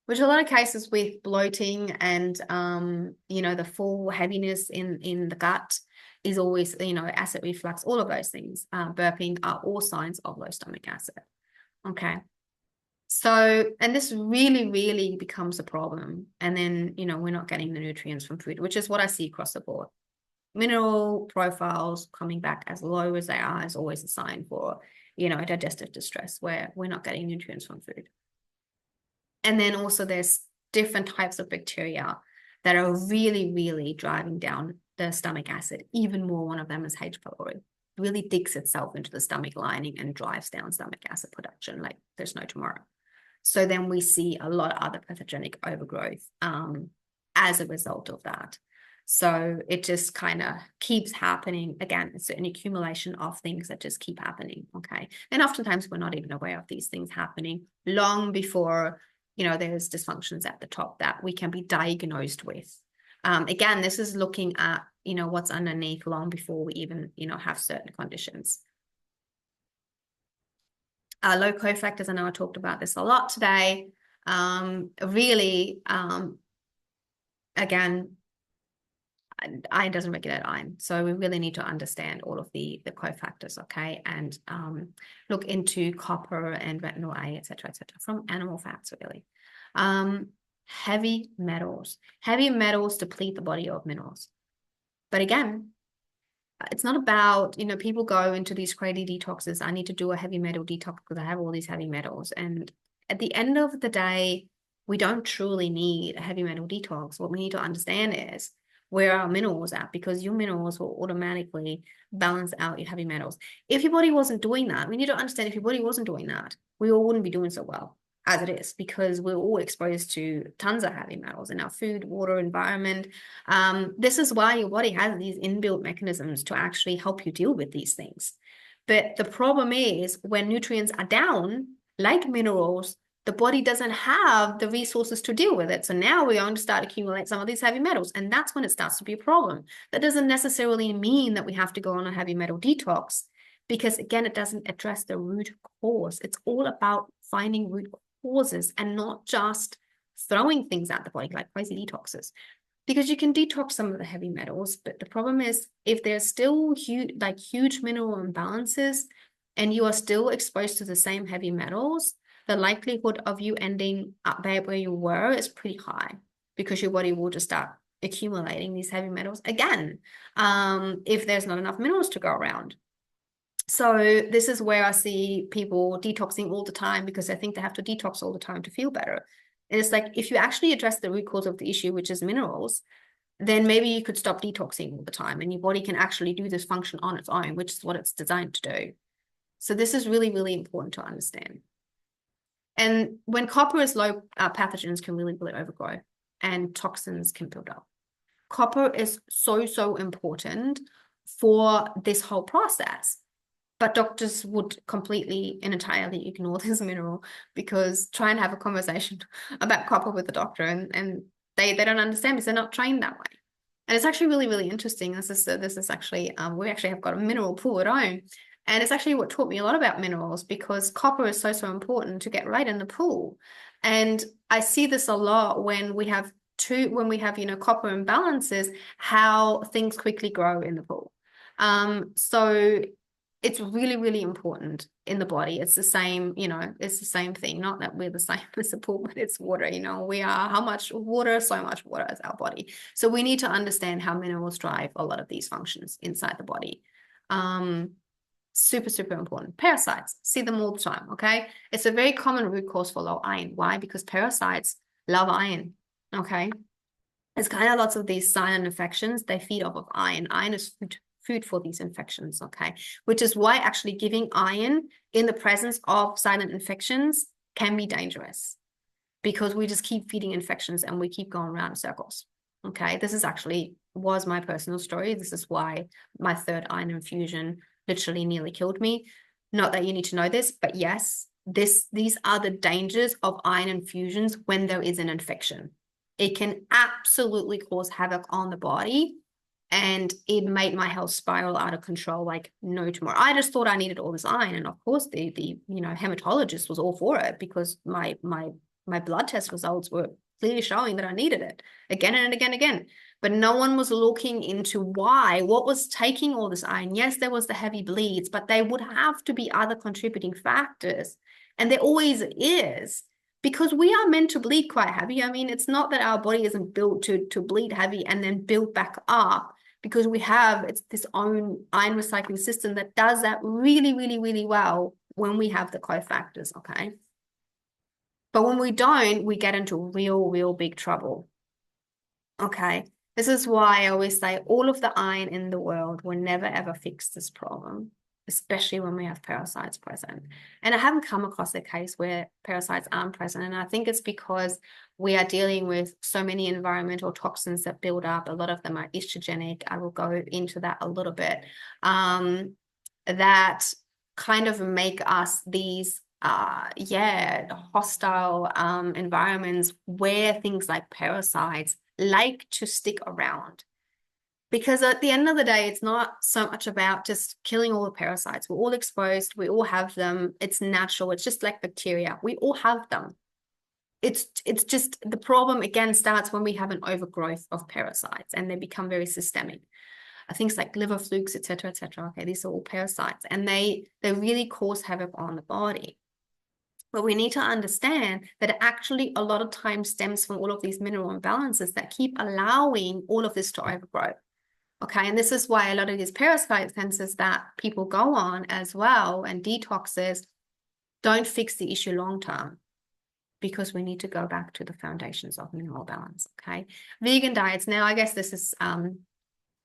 which a lot of cases with bloating and, the full heaviness in the gut is always, acid reflux, all of those things, burping are all signs of low stomach acid. Okay. So, and this really, really becomes a problem. And then, we're not getting the nutrients from food, which is what I see across the board. Mineral profiles coming back as low as they are is always a sign for, digestive distress where we're not getting nutrients from food. And then also there's different types of bacteria that are really, really driving down the stomach acid. Even more, one of them is H. pylori. It really digs itself into the stomach lining and drives down stomach acid production like there's no tomorrow. So then we see a lot of other pathogenic overgrowth as a result of that. So it just kind of keeps happening. Again, it's an accumulation of things that just keep happening, okay? And oftentimes we're not even aware of these things happening long before, there's dysfunctions at the top that we can be diagnosed with. Again, this is looking at, what's underneath long before we even, have certain conditions. Low cofactors, I know I talked about this a lot today. Really, again, iron doesn't regulate iron. So we really need to understand all of the cofactors, okay? And look into copper and retinol A, et cetera, from animal fats, really. Heavy metals. Heavy metals deplete the body of minerals. But again, it's not about, people go into these crazy detoxes. I need to do a heavy metal detox because I have all these heavy metals. And at the end of the day, we don't truly need a heavy metal detox. What we need to understand is where our minerals at, because your minerals will automatically balance out your heavy metals. If your body wasn't doing that, we need to understand if your body wasn't doing that, we all wouldn't be doing so well. as it is, because we're all exposed to tons of heavy metals in our food, water, environment. This is why your body has these inbuilt mechanisms to actually help you deal with these things. But the problem is when nutrients are down, like minerals, the body doesn't have the resources to deal with it. So now we're going to start accumulate some of these heavy metals, and that's when it starts to be a problem. That doesn't necessarily mean that we have to go on a heavy metal detox, because again, it doesn't address the root cause. It's all about finding root causes and not just throwing things at the body like crazy detoxes. Because you can detox some of the heavy metals, but the problem is if there's still huge mineral imbalances and you are still exposed to the same heavy metals, the likelihood of you ending up back where you were is pretty high, because your body will just start accumulating these heavy metals again, if there's not enough minerals to go around. So this is where I see people detoxing all the time because they think they have to detox all the time to feel better. And it's like, if you actually address the root cause of the issue, which is minerals, then maybe you could stop detoxing all the time and your body can actually do this function on its own, which is what it's designed to do. So this is really, really important to understand. And when copper is low, pathogens can really overgrow and toxins can build up. Copper is so, so important for this whole process. But doctors would completely and entirely ignore this mineral, because try and have a conversation about copper with the doctor and they don't understand because they're not trained that way. And it's actually really, really interesting. This is actually, we actually have got a mineral pool at home. And it's actually what taught me a lot about minerals, because copper is so, so important to get right in the pool. And I see this a lot when we have copper imbalances, how things quickly grow in the pool. So it's really, really important in the body. It's the same, it's the same thing. Not that we're the same as the pool, but it's water. We are how much water, so much water is our body. So we need to understand how minerals drive a lot of these functions inside the body. Super, super important. Parasites, see them all the time, okay? It's a very common root cause for low iron. Why? Because parasites love iron, okay? There's kind of lots of these silent infections. They feed off of iron. Iron is food for these infections, okay? Which is why actually giving iron in the presence of silent infections can be dangerous, because we just keep feeding infections and we keep going around in circles, okay? This is actually was my personal story. This is why my third iron infusion literally nearly killed me. Not that you need to know this, but yes, these are the dangers of iron infusions when there is an infection. It can absolutely cause havoc on the body, and it made my health spiral out of control like no tomorrow. I just thought I needed all this iron, and of course the hematologist was all for it, because my blood test results were clearly showing that I needed it again and again and again. But no one was looking into what was taking all this iron. Yes, there was the heavy bleeds, but there would have to be other contributing factors, and there always is. Because we are meant to bleed quite heavy. I mean, it's not that our body isn't built to bleed heavy and then build back up, because it's this own iron recycling system that does that really, really, really well when we have the cofactors, okay? But when we don't, we get into real, real big trouble, okay? This is why I always say all of the iron in the world will never, ever fix this problem, especially when we have parasites present. And I haven't come across a case where parasites aren't present. And I think it's because we are dealing with so many environmental toxins that build up. A lot of them are estrogenic. I will go into that a little bit. That kind of make us these hostile environments where things like parasites like to stick around. Because at the end of the day, it's not so much about just killing all the parasites. We're all exposed. We all have them. It's natural. It's just like bacteria. We all have them. It's just the problem, again, starts when we have an overgrowth of parasites and they become very systemic. Things like liver flukes, et cetera, et cetera. Okay, these are all parasites, and they really cause havoc on the body. But we need to understand that actually a lot of times stems from all of these mineral imbalances that keep allowing all of this to overgrow. Okay, and this is why a lot of these parasite cleanses that people go on as well and detoxes don't fix the issue long term, because we need to go back to the foundations of mineral balance. Okay, vegan diets. Now, I guess this is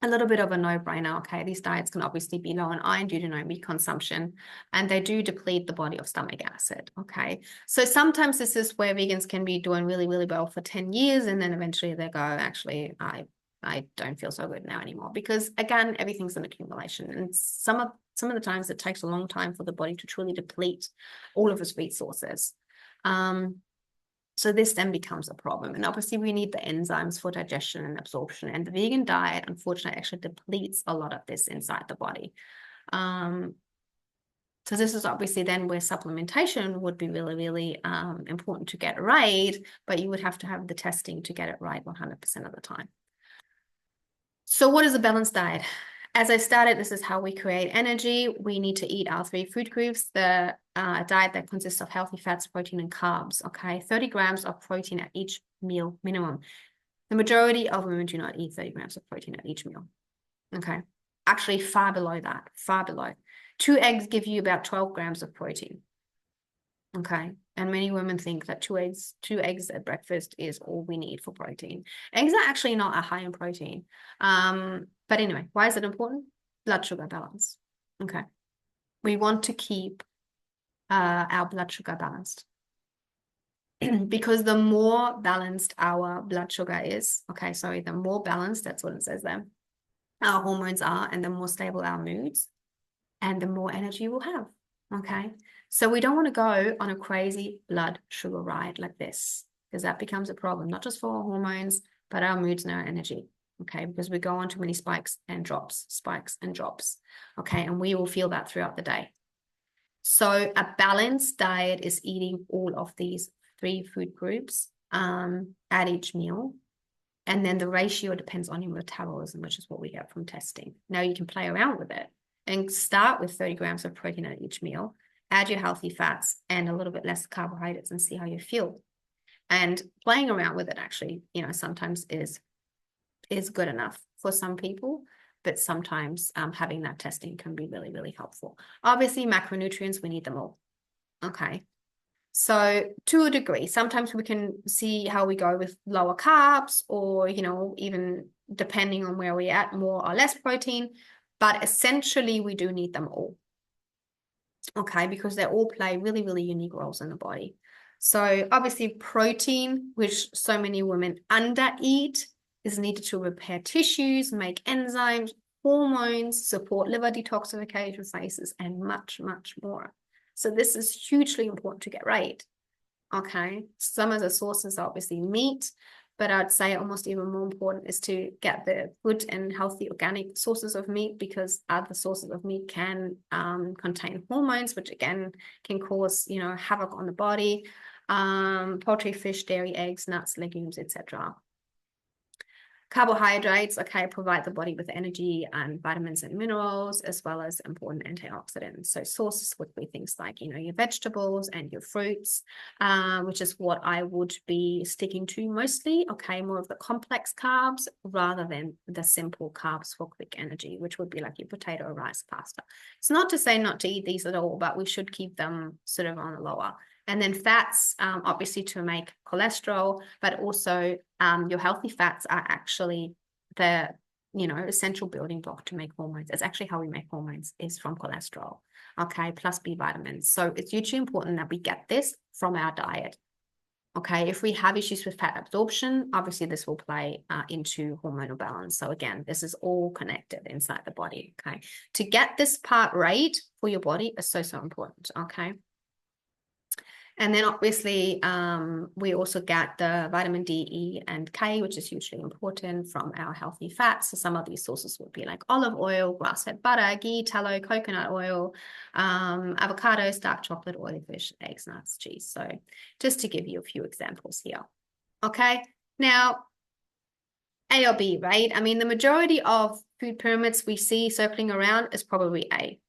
a little bit of a no-brainer. Okay, these diets can obviously be low in iron due to no meat consumption, and they do deplete the body of stomach acid. Okay, so sometimes this is where vegans can be doing really, really well for 10 years, and then eventually they go, actually, I don't feel so good now anymore, because again, everything's an accumulation, and some of the times it takes a long time for the body to truly deplete all of its resources. So this then becomes a problem. And obviously we need the enzymes for digestion and absorption. And the vegan diet, unfortunately, actually depletes a lot of this inside the body. So this is obviously then where supplementation would be really, really important to get right, but you would have to have the testing to get it right 100% of the time. So what is a balanced diet? As I started, this is how we create energy. We need to eat our 3 food groups, the diet that consists of healthy fats, protein, and carbs, okay? 30 grams of protein at each meal minimum. The majority of women do not eat 30 grams of protein at each meal, okay? Actually, far below that, far below. 2 eggs give you about 12 grams of protein, okay? And many women think that two eggs at breakfast is all we need for protein. Eggs are actually not a high in protein. But anyway, why is it important? Blood sugar balance. Okay. We want to keep our blood sugar balanced. Because the more balanced our blood sugar is, okay, sorry, the more balanced, that's what it says there, our hormones are, and the more stable our moods, and the more energy we'll have, okay? So we don't want to go on a crazy blood sugar ride like this, because that becomes a problem, not just for our hormones, but our moods and our energy, okay? Because we go on too many spikes and drops, okay? And we will feel that throughout the day. So a balanced diet is eating all of these 3 food groups at each meal. And then the ratio depends on your metabolism, which is what we get from testing. Now you can play around with it and start with 30 grams of protein at each meal, add your healthy fats and a little bit less carbohydrates, and see how you feel. And playing around with it actually, sometimes is good enough for some people, but sometimes having that testing can be really, really helpful. Obviously, macronutrients, we need them all. Okay. So to a degree, sometimes we can see how we go with lower carbs, or, even depending on where we're at, more or less protein, but essentially we do need them all. Okay, because they all play really, really unique roles in the body. So obviously protein, which so many women undereat, is needed to repair tissues, make enzymes, hormones, support liver detoxification phases, and much, much more. So this is hugely important to get right, okay? Some of the sources are obviously meat, but I'd say almost even more important is to get the good and healthy organic sources of meat, because other sources of meat can contain hormones, which again can cause, havoc on the body. Poultry, fish, dairy, eggs, nuts, legumes, etc. Carbohydrates, okay, provide the body with energy and vitamins and minerals, as well as important antioxidants. So sources would be things like, your vegetables and your fruits, which is what I would be sticking to mostly, okay, more of the complex carbs rather than the simple carbs for quick energy, which would be like your potato, rice, pasta. It's not to say not to eat these at all, but we should keep them sort of on the lower. And then fats, obviously to make cholesterol, but also your healthy fats are actually the, essential building block to make hormones. It's actually how we make hormones is from cholesterol, okay, plus B vitamins. So it's hugely important that we get this from our diet, okay? If we have issues with fat absorption, obviously this will play into hormonal balance. So again, this is all connected inside the body, okay? To get this part right for your body is so, so important, okay? And then obviously, we also get the vitamin D, E, and K, which is hugely important from our healthy fats. So some of these sources would be like olive oil, grass-fed butter, ghee, tallow, coconut oil, avocados, dark chocolate, oily fish, eggs, nuts, cheese. So just to give you a few examples here. Okay, now A or B, right? I mean, the majority of food pyramids we see circling around is probably A.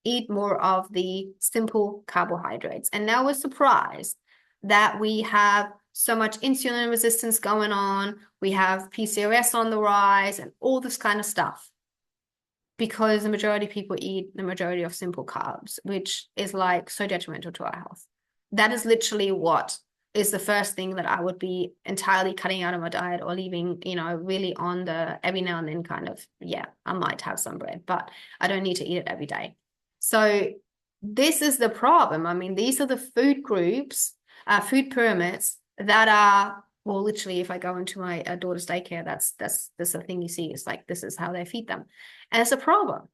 Eat more of the simple carbohydrates. And now we're surprised that we have so much insulin resistance going on. We have PCOS on the rise and all this kind of stuff, because the majority of people eat the majority of simple carbs, which is like so detrimental to our health. That is literally what is the first thing that I would be entirely cutting out of my diet or leaving, you know, really on the every now and then kind of, yeah, I might have some bread, but I don't need to eat it every day. So this is the problem. I mean, these are the food groups, food pyramids that are, well, literally, if I go into my daughter's daycare, that's the thing you see. It's like, this is how they feed them. And it's a problem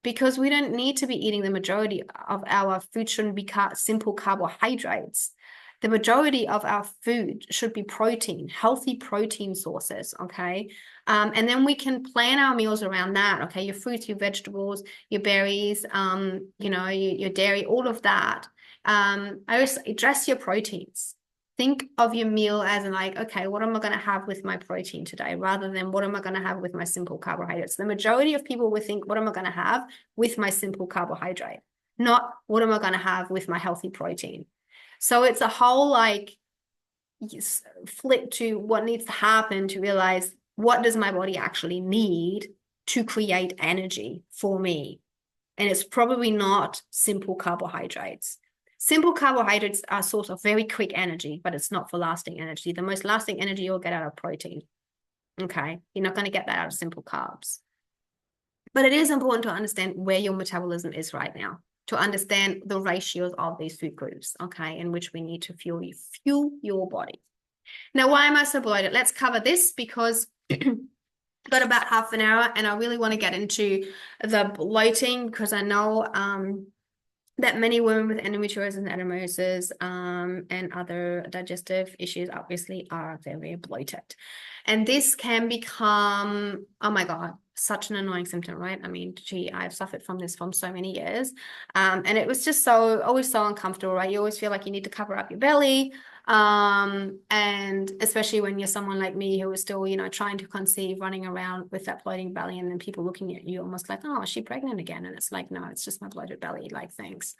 because we don't need to be eating the majority of our food shouldn't be simple carbohydrates. The majority of our food should be protein, healthy protein sources, okay? And then we can plan our meals around that, okay? Your fruits, your vegetables, your berries, you know, your dairy, all of that. I always address your proteins. Think of your meal as in like, okay, what am I going to have with my protein today, rather than what am I going to have with my simple carbohydrates? The majority of people will think, what am I going to have with my simple carbohydrate? Not what am I going to have with my healthy protein? So it's a whole like flip to what needs to happen to realize, what does my body actually need to create energy for me? And it's probably not simple carbohydrates. Simple carbohydrates are a source of very quick energy, but it's not for lasting energy. The most lasting energy you'll get out of protein. Okay, you're not going to get that out of simple carbs. But it is important to understand where your metabolism is right now, to understand the ratios of these food groups, okay, in which we need to fuel your body. Now, why am I so bloated? Let's cover this because got about half an hour and I really want to get into the bloating because I know that many women with endometriosis and adenomyosis and other digestive issues obviously are very bloated. And this can become, oh my God, such an annoying symptom, right? I mean, gee, I've suffered from this for so many years. And it was just always so uncomfortable, right? You always feel like you need to cover up your belly. And especially when you're someone like me who is still, you know, trying to conceive, running around with that bloating belly, and then people looking at you almost like, oh, is she pregnant again? And it's like, no, it's just my bloated belly, like, thanks.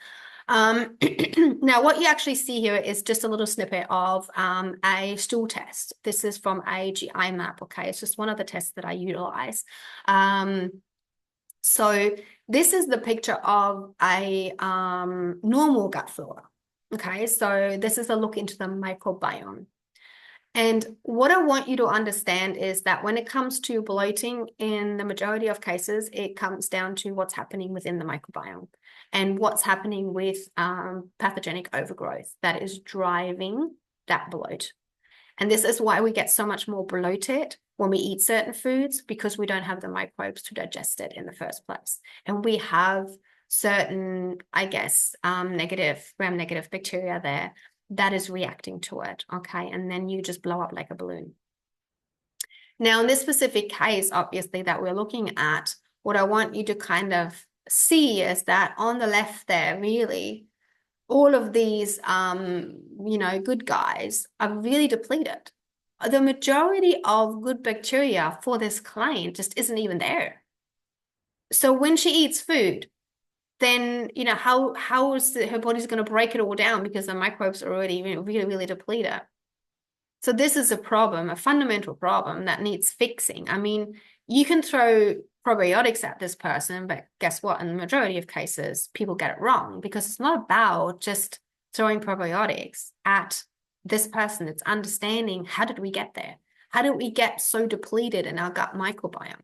Now what you actually see here is just a little snippet of a stool test. This is from a GI map, okay? It's just one of the tests that I utilize. So this is the picture of a normal gut flora. Okay, so this is a look into the microbiome. And what I want you to understand is that when it comes to bloating, in the majority of cases, it comes down to what's happening within the microbiome and what's happening with pathogenic overgrowth that is driving that bloat. And this is why we get so much more bloated when we eat certain foods, because we don't have the microbes to digest it in the first place. And we have certain, I guess, gram-negative bacteria there that is reacting to it, okay? And then you just blow up like a balloon. Now, in this specific case, obviously, that we're looking at, what I want you to kind of see is that on the left there, really, all of these, you know, good guys are really depleted. The majority of good bacteria for this client just isn't even there. So when she eats food, then, you know, how is her body's going to break it all down because the microbes are already really, really depleted. So this is a problem, a fundamental problem that needs fixing. I mean, you can throw probiotics at this person, but guess what? In the majority of cases, people get it wrong, because it's not about just throwing probiotics at this person. It's understanding, how did we get there? How did we get so depleted in our gut microbiome?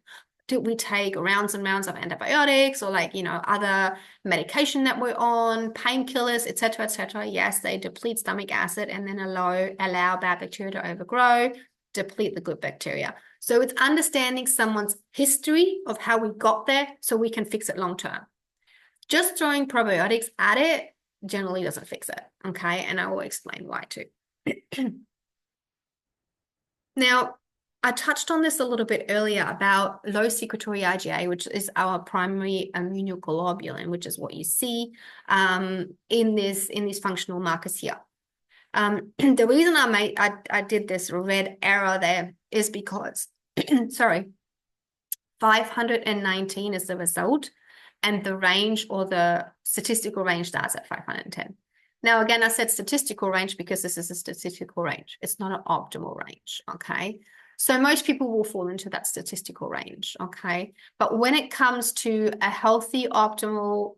Did we take rounds and rounds of antibiotics, or, like, you know, other medication that we're on, painkillers, et cetera, et cetera? Yes, they deplete stomach acid and then allow bad bacteria to overgrow, deplete the good bacteria. So it's understanding someone's history of how we got there so we can fix it long term. Just throwing probiotics at it generally doesn't fix it, okay? And I will explain why too. Now, I touched on this a little bit earlier about low secretory IgA, which is our primary immunoglobulin, which is what you see in these functional markers here. The reason I did this red arrow there is because, sorry, 519 is the result, and the range, or the statistical range, starts at 510. Now, again, I said statistical range because this is a statistical range. It's not an optimal range, okay? So most people will fall into that statistical range, okay? But when it comes to a healthy, optimal,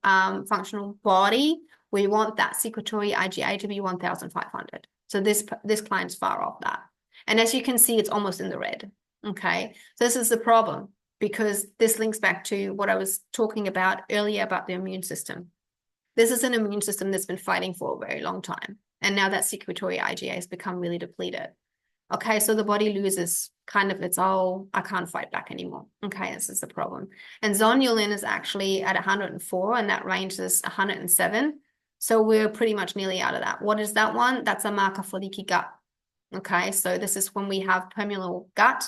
functional body, we want that secretory IgA to be 1,500. So this client's far off that. And as you can see, it's almost in the red. Okay. So this is the problem, because this links back to what I was talking about earlier about the immune system. This is an immune system that's been fighting for a very long time. And now that secretory IgA has become really depleted. Okay, so the body loses kind of its, oh, I can't fight back anymore. Okay, this is the problem. And zonulin is actually at 104, and that range is 107. So we're pretty much nearly out of that. What is that one? That's a marker for leaky gut. Okay, so this is when we have permeable gut.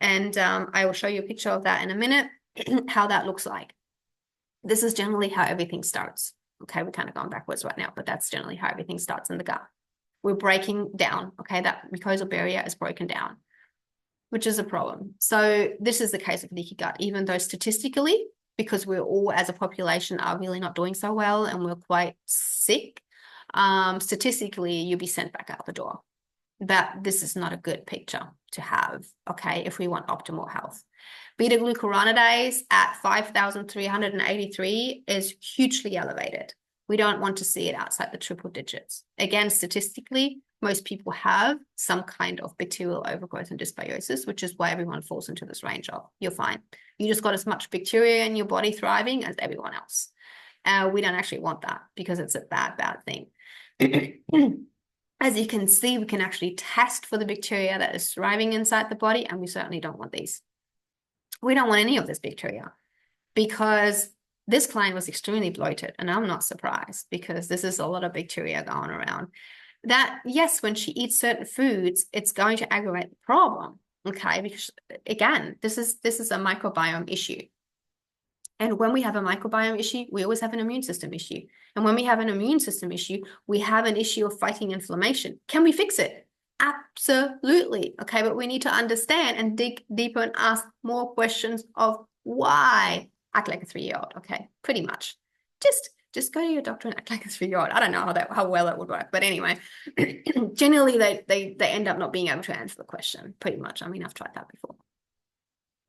And I will show you a picture of that in a minute, how that looks like. This is generally how everything starts. Okay, we're kind of going backwards right now, but that's generally how everything starts in the gut. We're breaking down, okay? That mucosal barrier is broken down, which is a problem. So this is the case of leaky gut, even though statistically, because we're all as a population are really not doing so well and we're quite sick, statistically, you'll be sent back out the door. But this is not a good picture to have, okay, if we want optimal health. Beta-glucuronidase at 5,383 is hugely elevated. We don't want to see it outside the triple digits. Again, statistically, most people have some kind of bacterial overgrowth and dysbiosis, which is why everyone falls into this range of, you're fine. You just got as much bacteria in your body thriving as everyone else. We don't actually want that because it's a bad, bad thing. As you can see, we can actually test for the bacteria that is thriving inside the body, and we certainly don't want these. We don't want any of this bacteria because this client was extremely bloated, and I'm not surprised because this is a lot of bacteria going around. That, yes, when she eats certain foods, it's going to aggravate the problem, okay? Because, again, this is a microbiome issue. And when we have a microbiome issue, we always have an immune system issue. And when we have an immune system issue, we have an issue of fighting inflammation. Can we fix it? Absolutely. Okay, but we need to understand and dig deeper and ask more questions of why. Act like a 3-year-old. Okay, pretty much. Just go to your doctor and act like a 3-year-old. I don't know how well that would work, but anyway, generally they end up not being able to answer the question. Pretty much. I mean, I've tried that before.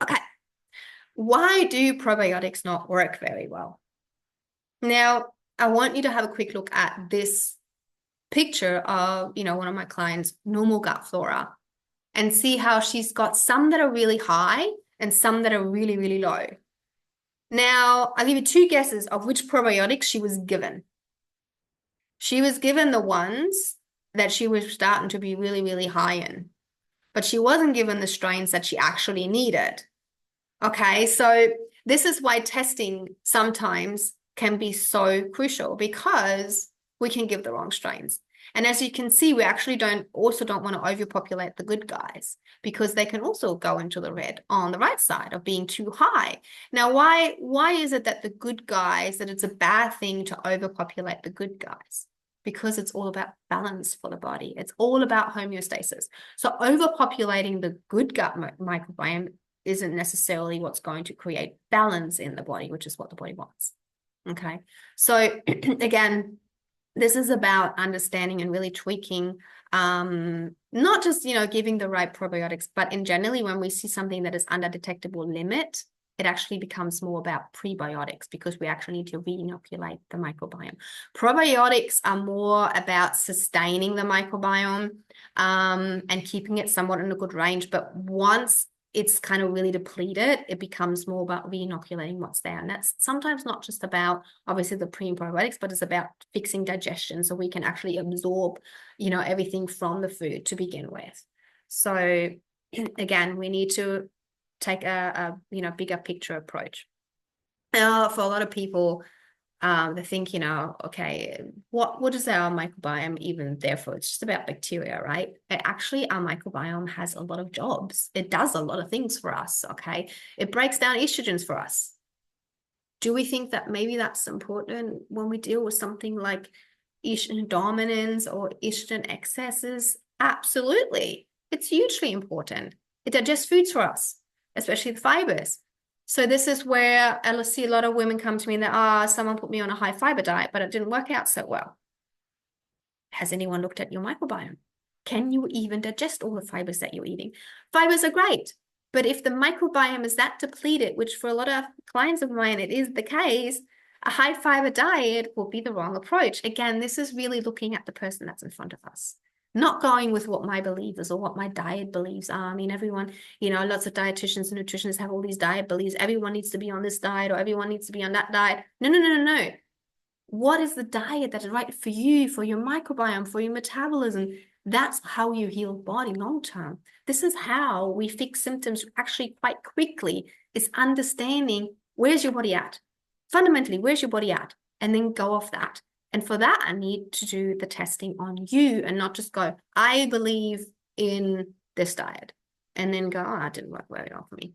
Okay. Why do probiotics not work very well? Now, I want you to have a quick look at this picture of, one of my clients' normal gut flora and see how she's got some that are really high and some that are really, really low. Now, I'll give you 2 guesses of which probiotics she was given. She was given the ones that she was starting to be really, really high in, but she wasn't given the strains that she actually needed. Okay, so this is why testing sometimes can be so crucial, because we can give the wrong strains. And as you can see, we actually don't want to overpopulate the good guys, because they can also go into the red on the right side of being too high. Now, why is it that the good guys, that it's a bad thing to overpopulate the good guys? Because it's all about balance for the body. It's all about homeostasis. So overpopulating the good gut microbiome isn't necessarily what's going to create balance in the body, which is what the body wants. Okay. So again, this is about understanding and really tweaking, not just, giving the right probiotics, but in generally, when we see something that is under detectable limit, it actually becomes more about prebiotics, because we actually need to re-inoculate the microbiome. Probiotics are more about sustaining the microbiome and keeping it somewhat in a good range. But once it's kind of really depleted, it becomes more about re-inoculating what's there. And that's sometimes not just about, obviously, the pre and probiotics, but it's about fixing digestion so we can actually absorb, everything from the food to begin with. So again, we need to take a bigger picture approach. For a lot of people, they think, okay, what is our microbiome even there for? It's just about bacteria, right? Actually, our microbiome has a lot of jobs. It does a lot of things for us, okay? It breaks down estrogens for us. Do we think that maybe that's important when we deal with something like estrogen dominance or estrogen excesses? Absolutely. It's hugely important. It digests foods for us, especially the fibers. So this is where I see a lot of women come to me and they're, someone put me on a high fiber diet, but it didn't work out so well. Has anyone looked at your microbiome? Can you even digest all the fibers that you're eating? Fibers are great, but if the microbiome is that depleted, which for a lot of clients of mine, it is the case, a high fiber diet will be the wrong approach. Again, this is really looking at the person that's in front of us. not going with what my belief is or what my diet beliefs are. I mean, everyone, lots of dietitians and nutritionists have all these diet beliefs. Everyone needs to be on this diet or everyone needs to be on that diet. No, no, no, no, no. What is the diet that is right for you, for your microbiome, for your metabolism? That's how you heal body long term. This is how we fix symptoms actually quite quickly, is understanding where's your body at. Fundamentally, where's your body at? And then go off that. And for that, I need to do the testing on you and not just go, I believe in this diet. And then go, oh, it didn't work very well for me.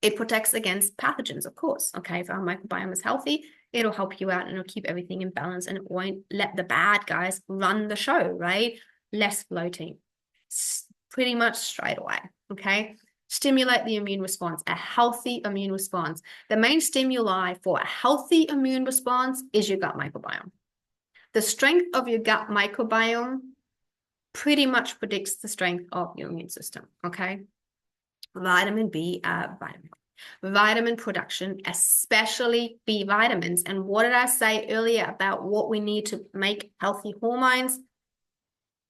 It protects against pathogens, of course. Okay, if our microbiome is healthy, it'll help you out and it'll keep everything in balance and it won't let the bad guys run the show, right? Less bloating, pretty much straight away, okay? Stimulate the immune response, a healthy immune response. The main stimuli for a healthy immune response is your gut microbiome. The strength of your gut microbiome pretty much predicts the strength of your immune system, okay? Vitamin production, especially B vitamins. And what did I say earlier about what we need to make healthy hormones?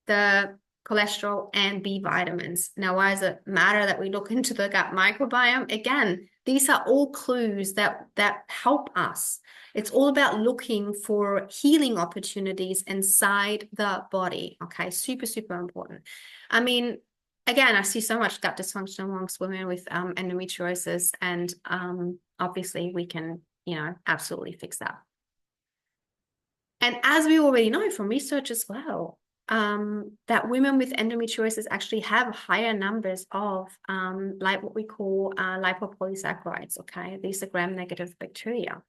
The cholesterol and B vitamins. Now, why does it matter that we look into the gut microbiome? Again, these are all clues that help us. It's all about looking for healing opportunities inside the body. Okay, super, super important. I mean, again, I see so much gut dysfunction amongst women with endometriosis, and obviously we can, absolutely fix that. And as we already know from research as well, that women with endometriosis actually have higher numbers of like what we call lipopolysaccharides, okay? These are gram-negative bacteria.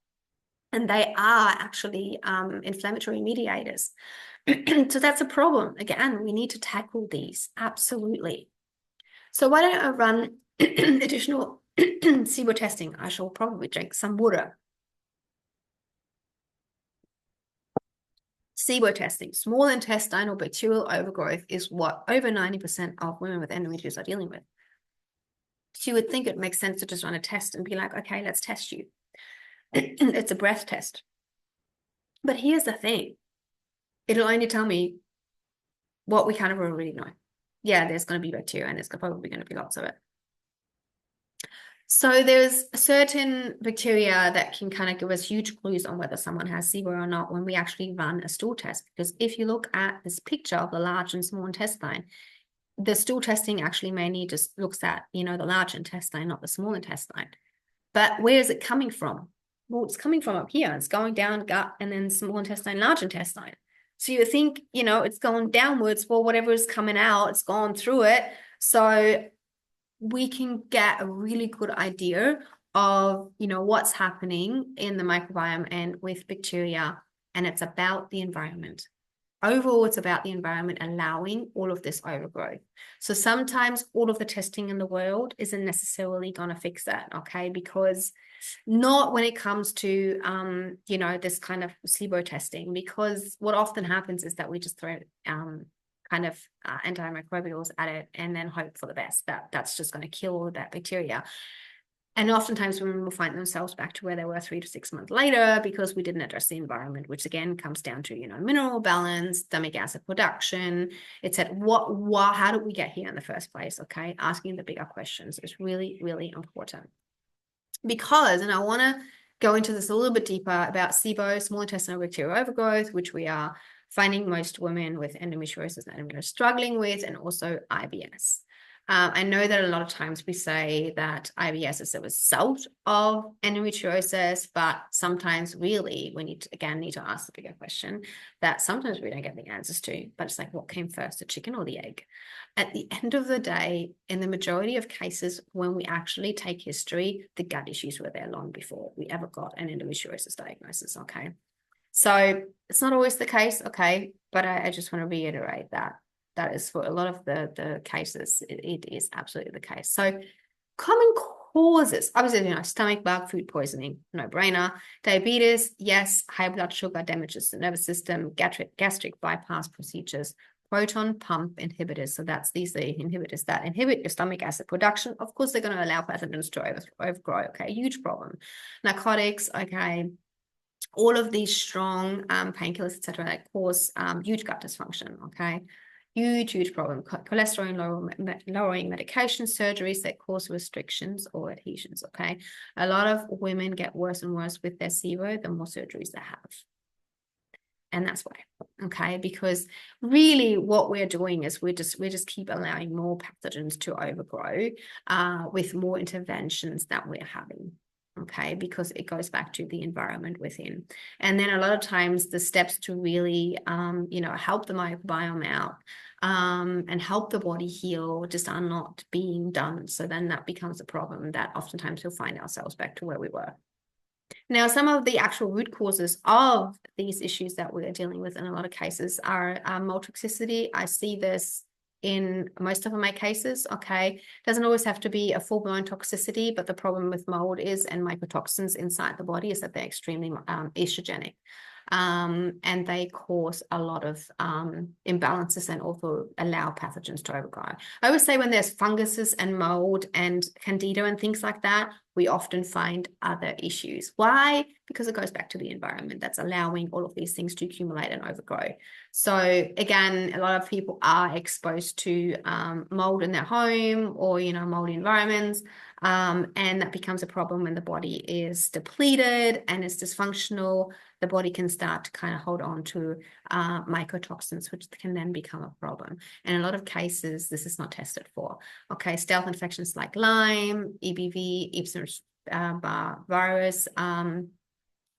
And they are actually inflammatory mediators. So that's a problem. Again, we need to tackle these, absolutely. So why don't I run additional SIBO testing? I shall probably drink some water. SIBO testing, small intestinal bacterial overgrowth, is what over 90% of women with endometriosis are dealing with. So you would think it makes sense to just run a test and be like, okay, let's test you. It's a breath test. But here's the thing. It'll only tell me what we kind of already know. Yeah, there's going to be bacteria and there's probably going to be lots of it. So there's a certain bacteria that can kind of give us huge clues on whether someone has SIBO or not when we actually run a stool test. Because if you look at this picture of the large and small intestine, the stool testing actually mainly just looks at, the large intestine, not the small intestine. But where is it coming from? Well, it's coming from up here. It's going down gut and then small intestine, large intestine. So you think, it's going downwards. Well, whatever is coming out, it's gone through it. So we can get a really good idea of, what's happening in the microbiome and with bacteria. And it's about the environment. Overall, it's about the environment allowing all of this overgrowth. So sometimes all of the testing in the world isn't necessarily going to fix that, okay? Because not when it comes to, this kind of SIBO testing, because what often happens is that we just throw antimicrobials at it and then hope for the best. That's just going to kill all of that bacteria. And oftentimes women will find themselves back to where they were 3 to 6 months later because we didn't address the environment, which again comes down to, mineral balance, stomach acid production. It's at how did we get here in the first place? Okay. Asking the bigger questions is really, really important. Because, and I want to go into this a little bit deeper about SIBO, small intestinal bacterial overgrowth, which we are finding most women with endometriosis and are struggling with, and also IBS. I know that a lot of times we say that IBS is a result of endometriosis, but sometimes really we need to ask the bigger question that sometimes we don't get the answers to, but it's like, what came first, the chicken or the egg? At the end of the day, in the majority of cases, when we actually take history, the gut issues were there long before we ever got an endometriosis diagnosis, okay? So it's not always the case, okay? But I just want to reiterate that is for a lot of the cases, it is absolutely the case. So common causes, obviously, stomach bug, food poisoning, no brainer. Diabetes, yes. High blood sugar damages the nervous system, gastric bypass procedures, proton pump inhibitors. So these are the inhibitors that inhibit your stomach acid production. Of course, they're going to allow pathogens to overgrow, okay? Huge problem. Narcotics, okay. All of these strong painkillers, etc., that cause huge gut dysfunction, okay? Huge problem. Cholesterol lowering medication, surgeries that cause restrictions or adhesions, okay? A lot of women get worse and worse with their SIBO the more surgeries they have. And that's why, okay? Because really what we're doing is we just keep allowing more pathogens to overgrow with more interventions that we're having. Okay, because it goes back to the environment within. And then a lot of times the steps to really, help the microbiome out and help the body heal just are not being done. So then that becomes a problem that oftentimes we'll find ourselves back to where we were. Now, some of the actual root causes of these issues that we're dealing with in a lot of cases are mold toxicity. I see this in most of my cases, okay? Doesn't always have to be a full-blown toxicity, but the problem with mold is, and mycotoxins inside the body, is that they're extremely estrogenic. And they cause a lot of imbalances and also allow pathogens to overgrow. I would say when there's funguses and mold and candida and things like that, we often find other issues. Why? Because it goes back to the environment that's allowing all of these things to accumulate and overgrow. So again, a lot of people are exposed to mold in their home or, moldy environments. And that becomes a problem when the body is depleted and is dysfunctional. The body can start to kind of hold on to mycotoxins, which can then become a problem. And in a lot of cases, this is not tested for. Okay, stealth infections like Lyme, EBV, Epstein-Barr virus,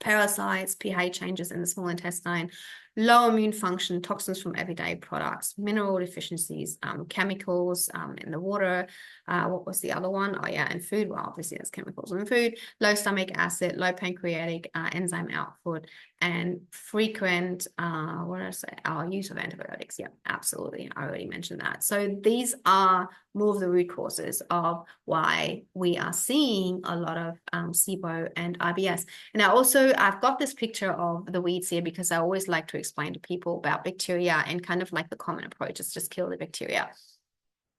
parasites, pH changes in the small intestine, low immune function, toxins from everyday products, mineral deficiencies, chemicals in the water. What was the other one? Oh yeah, and food. Well, obviously there's chemicals in food, low stomach acid, low pancreatic enzyme output, and frequent, what did I say? Our use of antibiotics. Yeah, absolutely. I already mentioned that. So these are more of the root causes of why we are seeing a lot of SIBO and IBS. And I've got this picture of the weeds here because I always like to explain to people about bacteria, and kind of like the common approach is just kill the bacteria.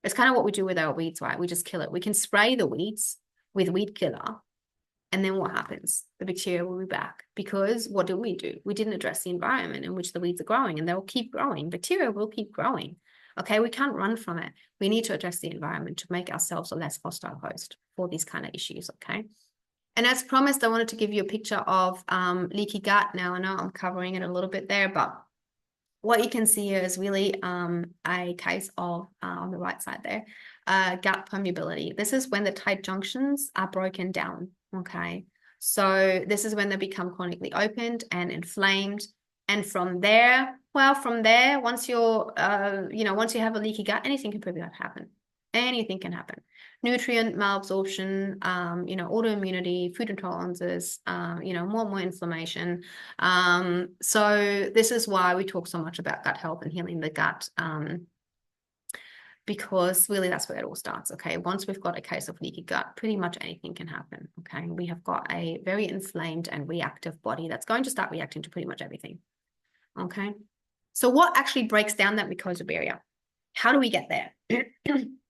It's kind of what we do with our weeds, right? We just kill it. We can spray the weeds with weed killer, and then what happens? The bacteria will be back, because what do? We didn't address the environment in which the weeds are growing, and they'll keep growing. Bacteria will keep growing. Okay, we can't run from it. We need to address the environment to make ourselves a less hostile host for these kind of issues, okay? And as promised, I wanted to give you a picture of leaky gut. Now, I know I'm covering it a little bit there, but what you can see here is really a case of, on the right side there, gut permeability. This is when the tight junctions are broken down, okay? So this is when they become chronically opened and inflamed. And from there, once you're, once you have a leaky gut, anything can pretty much happen. Anything can happen. Nutrient malabsorption, autoimmunity, food intolerances, more and more inflammation. So this is why we talk so much about gut health and healing the gut, because really that's where it all starts, okay? Once we've got a case of leaky gut, pretty much anything can happen, okay? We have got a very inflamed and reactive body that's going to start reacting to pretty much everything, okay? So what actually breaks down that mucosal barrier? How do we get there?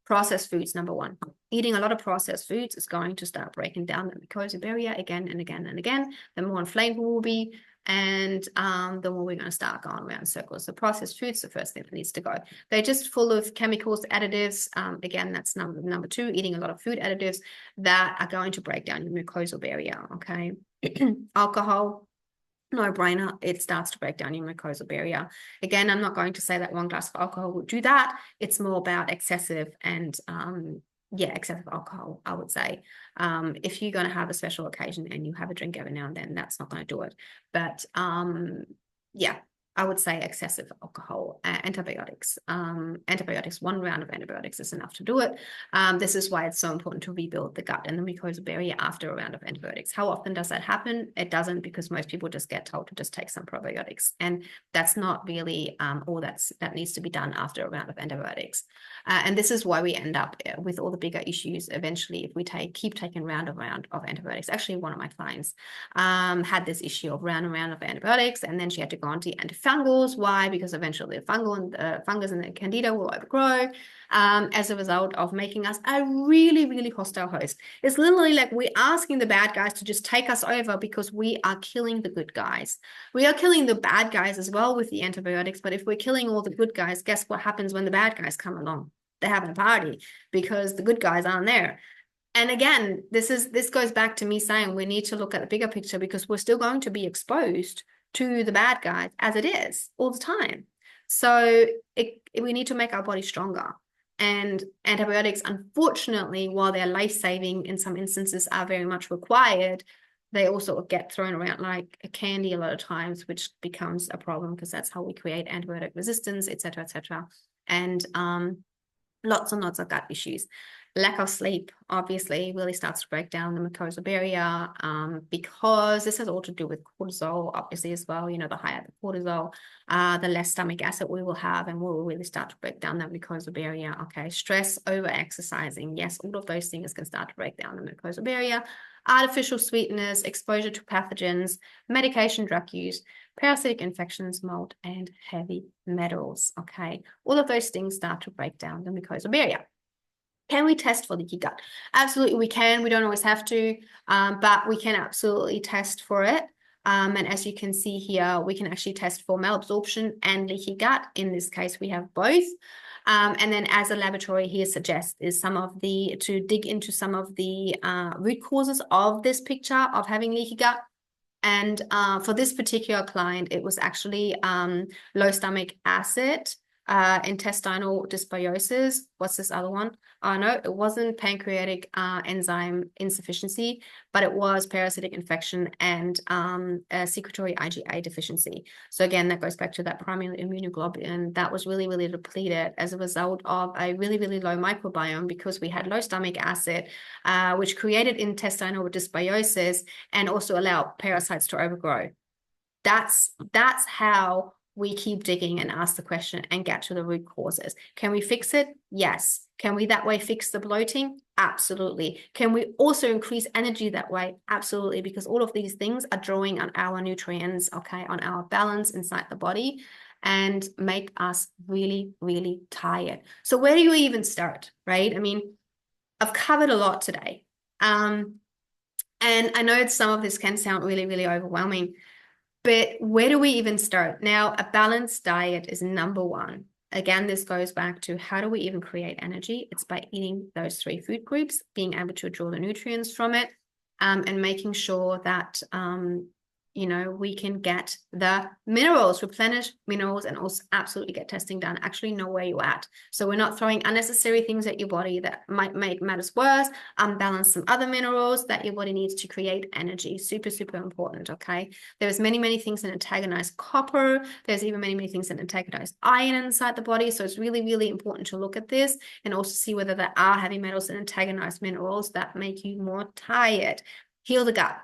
Processed foods, number one. Eating a lot of processed foods is going to start breaking down the mucosal barrier again and again and again. The more inflamed we will be, and the more we're going to start going around in circles. So processed foods, the first thing that needs to go. They're just full of chemicals, additives. Again, that's number two, eating a lot of food additives that are going to break down your mucosal barrier, okay? Alcohol, no-brainer, it starts to break down your mucosal barrier. Again, I'm not going to say that one glass of alcohol will do that. It's more about excessive and excessive alcohol, I would say. If you're going to have a special occasion and you have a drink every now and then, that's not going to do it. But I would say excessive alcohol, antibiotics. One round of antibiotics is enough to do it. This is why it's so important to rebuild the gut and the mucosal barrier after a round of antibiotics. How often does that happen? It doesn't, because most people just get told to just take some probiotics. And that's not really all that needs to be done after a round of antibiotics. And this is why we end up with all the bigger issues eventually if we keep taking round of antibiotics. Actually, one of my clients had this issue of round and round of antibiotics, and then she had to go on to fungals. Why? Because eventually the fungus and the candida will overgrow as a result of making us a really, really hostile host. It's literally like we're asking the bad guys to just take us over because we are killing the good guys. We are killing the bad guys as well with the antibiotics, but if we're killing all the good guys, guess what happens when the bad guys come along? They're having a party because the good guys aren't there. And again, this goes back to me saying we need to look at the bigger picture because we're still going to be exposed to the bad guys as it is all the time. So we need to make our body stronger. And antibiotics, unfortunately, while they're life-saving in some instances are very much required, they also get thrown around like a candy a lot of times, which becomes a problem because that's how we create antibiotic resistance, et cetera, and lots and lots of gut issues. Lack of sleep obviously really starts to break down the mucosal barrier because this has all to do with cortisol, obviously, as well. You know, the higher the cortisol, the less stomach acid we will have, and we will really start to break down that mucosal barrier. Okay, stress, over exercising, yes, all of those things can start to break down the mucosal barrier. Artificial sweeteners, exposure to pathogens, medication, drug use, parasitic infections, mold, and heavy metals. Okay, all of those things start to break down the mucosal barrier. Can we test for leaky gut? Absolutely, we can. We don't always have to, but we can absolutely test for it. And as you can see here, we can actually test for malabsorption and leaky gut. In this case, we have both. And then as a laboratory here suggests is to dig into some of the root causes of this picture of having leaky gut. And for this particular client, it was actually low stomach acid, intestinal dysbiosis. What's this other one? No, it wasn't pancreatic enzyme insufficiency, but it was parasitic infection and secretory IgA deficiency. So again, that goes back to that primary immunoglobulin that was really, really depleted as a result of a really, really low microbiome because we had low stomach acid, which created intestinal dysbiosis and also allowed parasites to overgrow. That's how we keep digging and ask the question and get to the root causes. Can we fix it? Yes. Can we that way fix the bloating? Absolutely. Can we also increase energy that way? Absolutely, because all of these things are drawing on our nutrients, okay, on our balance inside the body and make us really, really tired. So where do you even start, right? I mean, I've covered a lot today. And I know some of this can sound really, really overwhelming. But where do we even start? Now, a balanced diet is number one. Again, this goes back to how do we even create energy? It's by eating those 3 food groups, being able to draw the nutrients from it, and making sure that we can get the minerals, replenish minerals, and also absolutely get testing done, actually know where you're at. So we're not throwing unnecessary things at your body that might make matters worse, unbalance some other minerals that your body needs to create energy. Super, super important, okay? There's many, many things that antagonize copper. There's even many, many things that antagonize iron inside the body. So it's really, really important to look at this and also see whether there are heavy metals and antagonize minerals that make you more tired. Heal the gut.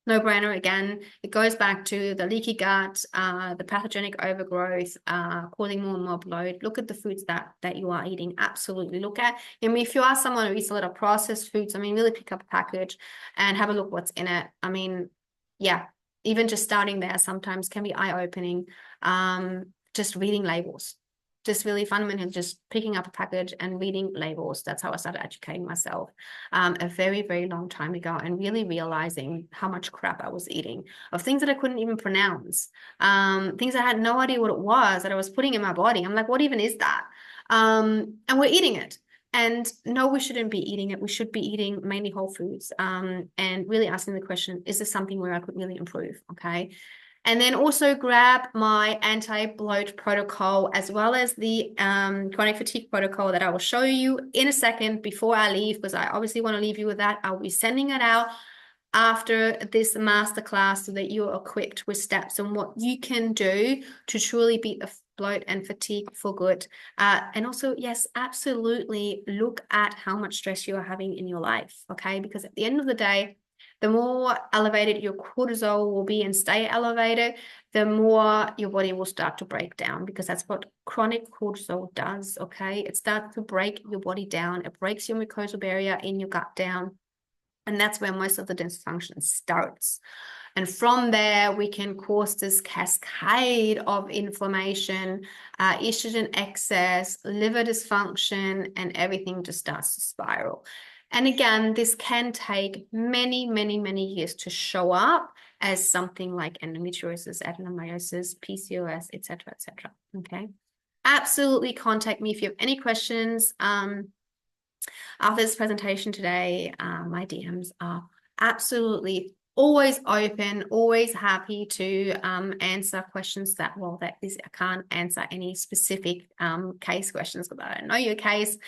No brainer again. It goes back to the leaky gut, the pathogenic overgrowth, causing more and more bloat. Look at the foods that you are eating. Absolutely. Look at, I mean, if you are someone who eats a lot of processed foods, I mean, really pick up a package and have a look what's in it. I mean, yeah, even just starting there sometimes can be eye-opening. Just reading labels. Just really fundamentally just picking up a package and reading labels. That's how I started educating myself a very, very long time ago, and really realizing how much crap I was eating of things that I couldn't even pronounce, things I had no idea what it was that I was putting in my body. I'm like, what even is that? And we're eating it. And no, we shouldn't be eating it. We should be eating mainly whole foods, and really asking the question, is this something where I could really improve? Okay. And then also grab my anti-bloat protocol as well as the chronic fatigue protocol that I will show you in a second before I leave, because I obviously want to leave you with that. I'll be sending it out after this masterclass so that you're equipped with steps on what you can do to truly beat the bloat and fatigue for good. And also, yes, absolutely look at how much stress you are having in your life, okay? Because at the end of the day, the more elevated your cortisol will be and stay elevated, the more your body will start to break down, because that's what chronic cortisol does, okay? It starts to break your body down. It breaks your mucosal barrier in your gut down. And that's where most of the dysfunction starts. And from there, we can cause this cascade of inflammation, estrogen excess, liver dysfunction, and everything just starts to spiral. And again, this can take many, many, many years to show up as something like endometriosis, adenomyosis, PCOS, etc., etc. Okay. Absolutely contact me if you have any questions. After this presentation today, my DMs are absolutely always open, always happy to answer questions that, well, that is, I can't answer any specific case questions because I don't know your case.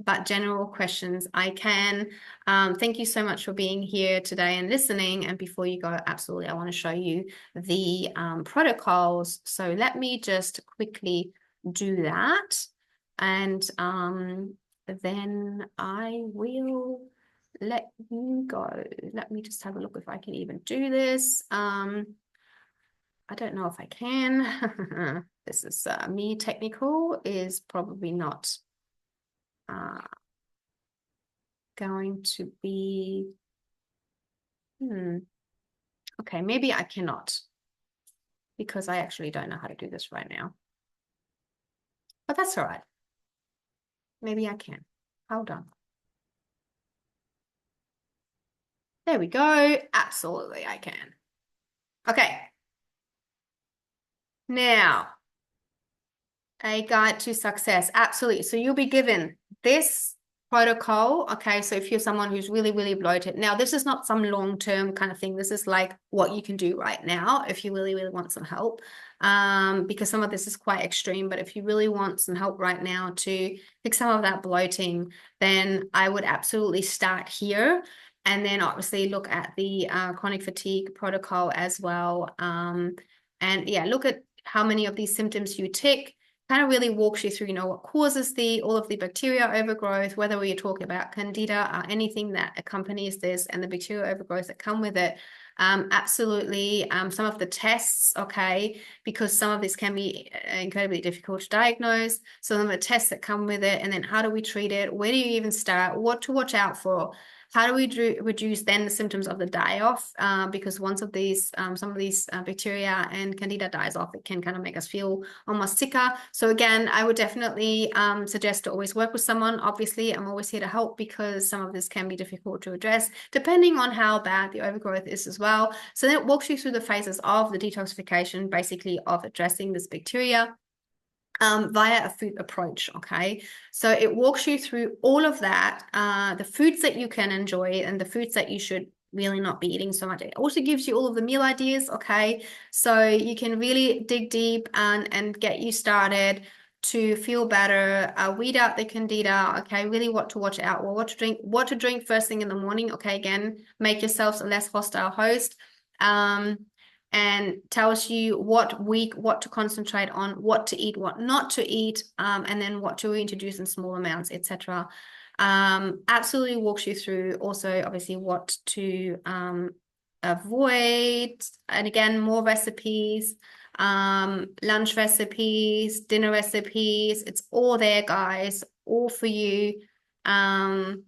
But general questions I can. Thank you so much for being here today and listening. And before you go, absolutely, I want to show you the protocols. So let me just quickly do that. And then I will let you go. Let me just have a look if I can even do this. I don't know if I can. This is me technical is probably not going to be, okay, maybe I cannot because I actually don't know how to do this right now. But that's all right. Maybe I can. Hold on. There we go. Absolutely, I can. Okay. Now, a guide to success. Absolutely. So you'll be given this protocol. Okay. So if you're someone who's really, really bloated, now this is not some long-term kind of thing. This is like what you can do right now if you really, really want some help. Because some of this is quite extreme, but if you really want some help right now to fix some of that bloating, then I would absolutely start here. And then obviously look at the chronic fatigue protocol as well. And yeah, look at how many of these symptoms you tick. Kind of really walks you through, you know, what causes all of the bacteria overgrowth, whether we're talking about candida or anything that accompanies this and the bacterial overgrowth that come with it. Absolutely. Some of the tests, okay, because some of this can be incredibly difficult to diagnose. So some of the tests that come with it, and then how do we treat it? Where do you even start? What to watch out for? How do we reduce then the symptoms of the die-off? Because once of these, some of these bacteria and candida dies off, it can kind of make us feel almost sicker. So again, I would definitely suggest to always work with someone. Obviously, I'm always here to help because some of this can be difficult to address, depending on how bad the overgrowth is as well. So then it walks you through the phases of the detoxification, basically of addressing this bacteria. Via a food approach, okay? So it walks you through all of that, the foods that you can enjoy and the foods that you should really not be eating so much. It also gives you all of the meal ideas, okay? So you can really dig deep and get you started to feel better, weed out the candida, okay? Really what to watch out for, what to drink first thing in the morning, okay? Again, make yourselves a less hostile host. And tells you what week, what to concentrate on, what to eat, what not to eat, and then what to introduce in small amounts, etc. Absolutely walks you through also obviously what to avoid, and again, more recipes, lunch recipes, dinner recipes. It's all there, guys, all for you. And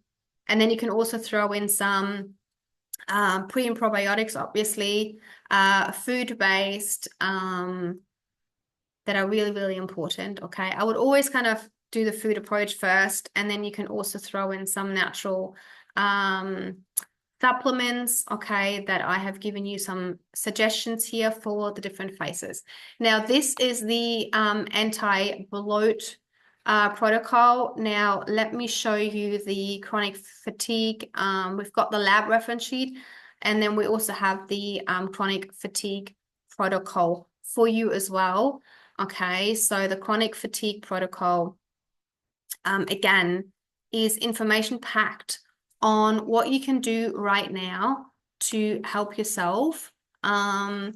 then you can also throw in some pre and probiotics, obviously, food-based, that are really, really important, okay? I would always kind of do the food approach first, and then you can also throw in some natural supplements, okay, that I have given you some suggestions here for the different phases. Now, this is the anti-bloat protocol. Now, let me show you the chronic fatigue. We've got the lab reference sheet, and then we also have the chronic fatigue protocol for you as well. Okay, so the chronic fatigue protocol, again, is information packed on what you can do right now to help yourself. So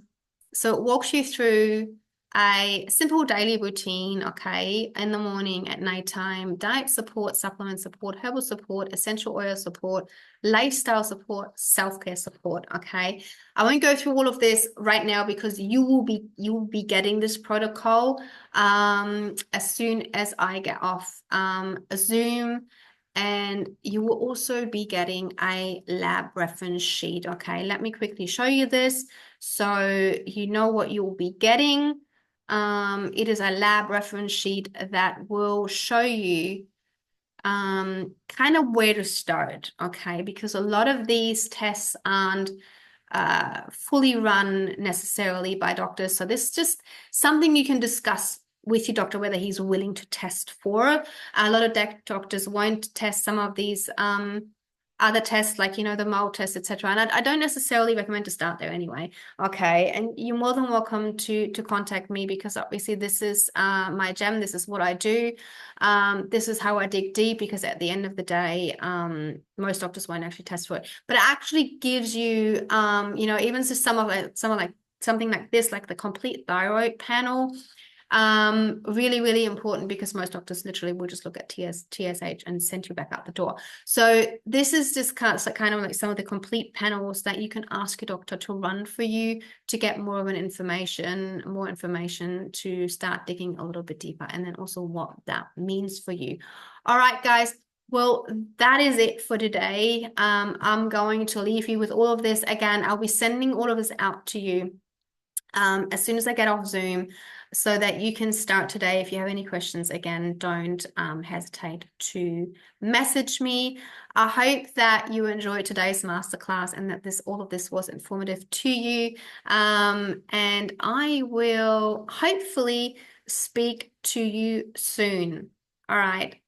it walks you through a simple daily routine, okay, in the morning, at nighttime, diet support, supplement support, herbal support, essential oil support, lifestyle support, self-care support, okay. I won't go through all of this right now because you will be getting this protocol as soon as I get off Zoom. and you will also be getting a lab reference sheet. Okay, let me quickly show you this so you know what you'll be getting. It is a lab reference sheet that will show you kind of where to start, okay? Because a lot of these tests aren't fully run necessarily by doctors. So this is just something you can discuss with your doctor, whether he's willing to test for. A lot of doctors won't test some of these other tests, like, the mole test, etc. And I don't necessarily recommend to start there anyway. Okay. And you're more than welcome to contact me, because obviously this is my gem. This is what I do. This is how I dig deep, because at the end of the day, most doctors won't actually test for it, but it actually gives you, even just something like this, like the complete thyroid panel. Really, really important, because most doctors literally will just look at TSH and send you back out the door. So this is just kind of like some of the complete panels that you can ask your doctor to run for you to get more information to start digging a little bit deeper, and then also what that means for you. All right, guys. Well, that is it for today. I'm going to leave you with all of this. Again, I'll be sending all of this out to you as soon as I get off Zoom, so that you can start today. If you have any questions, again, don't hesitate to message me. I hope that you enjoyed today's masterclass and that all of this was informative to you. And I will hopefully speak to you soon. All right.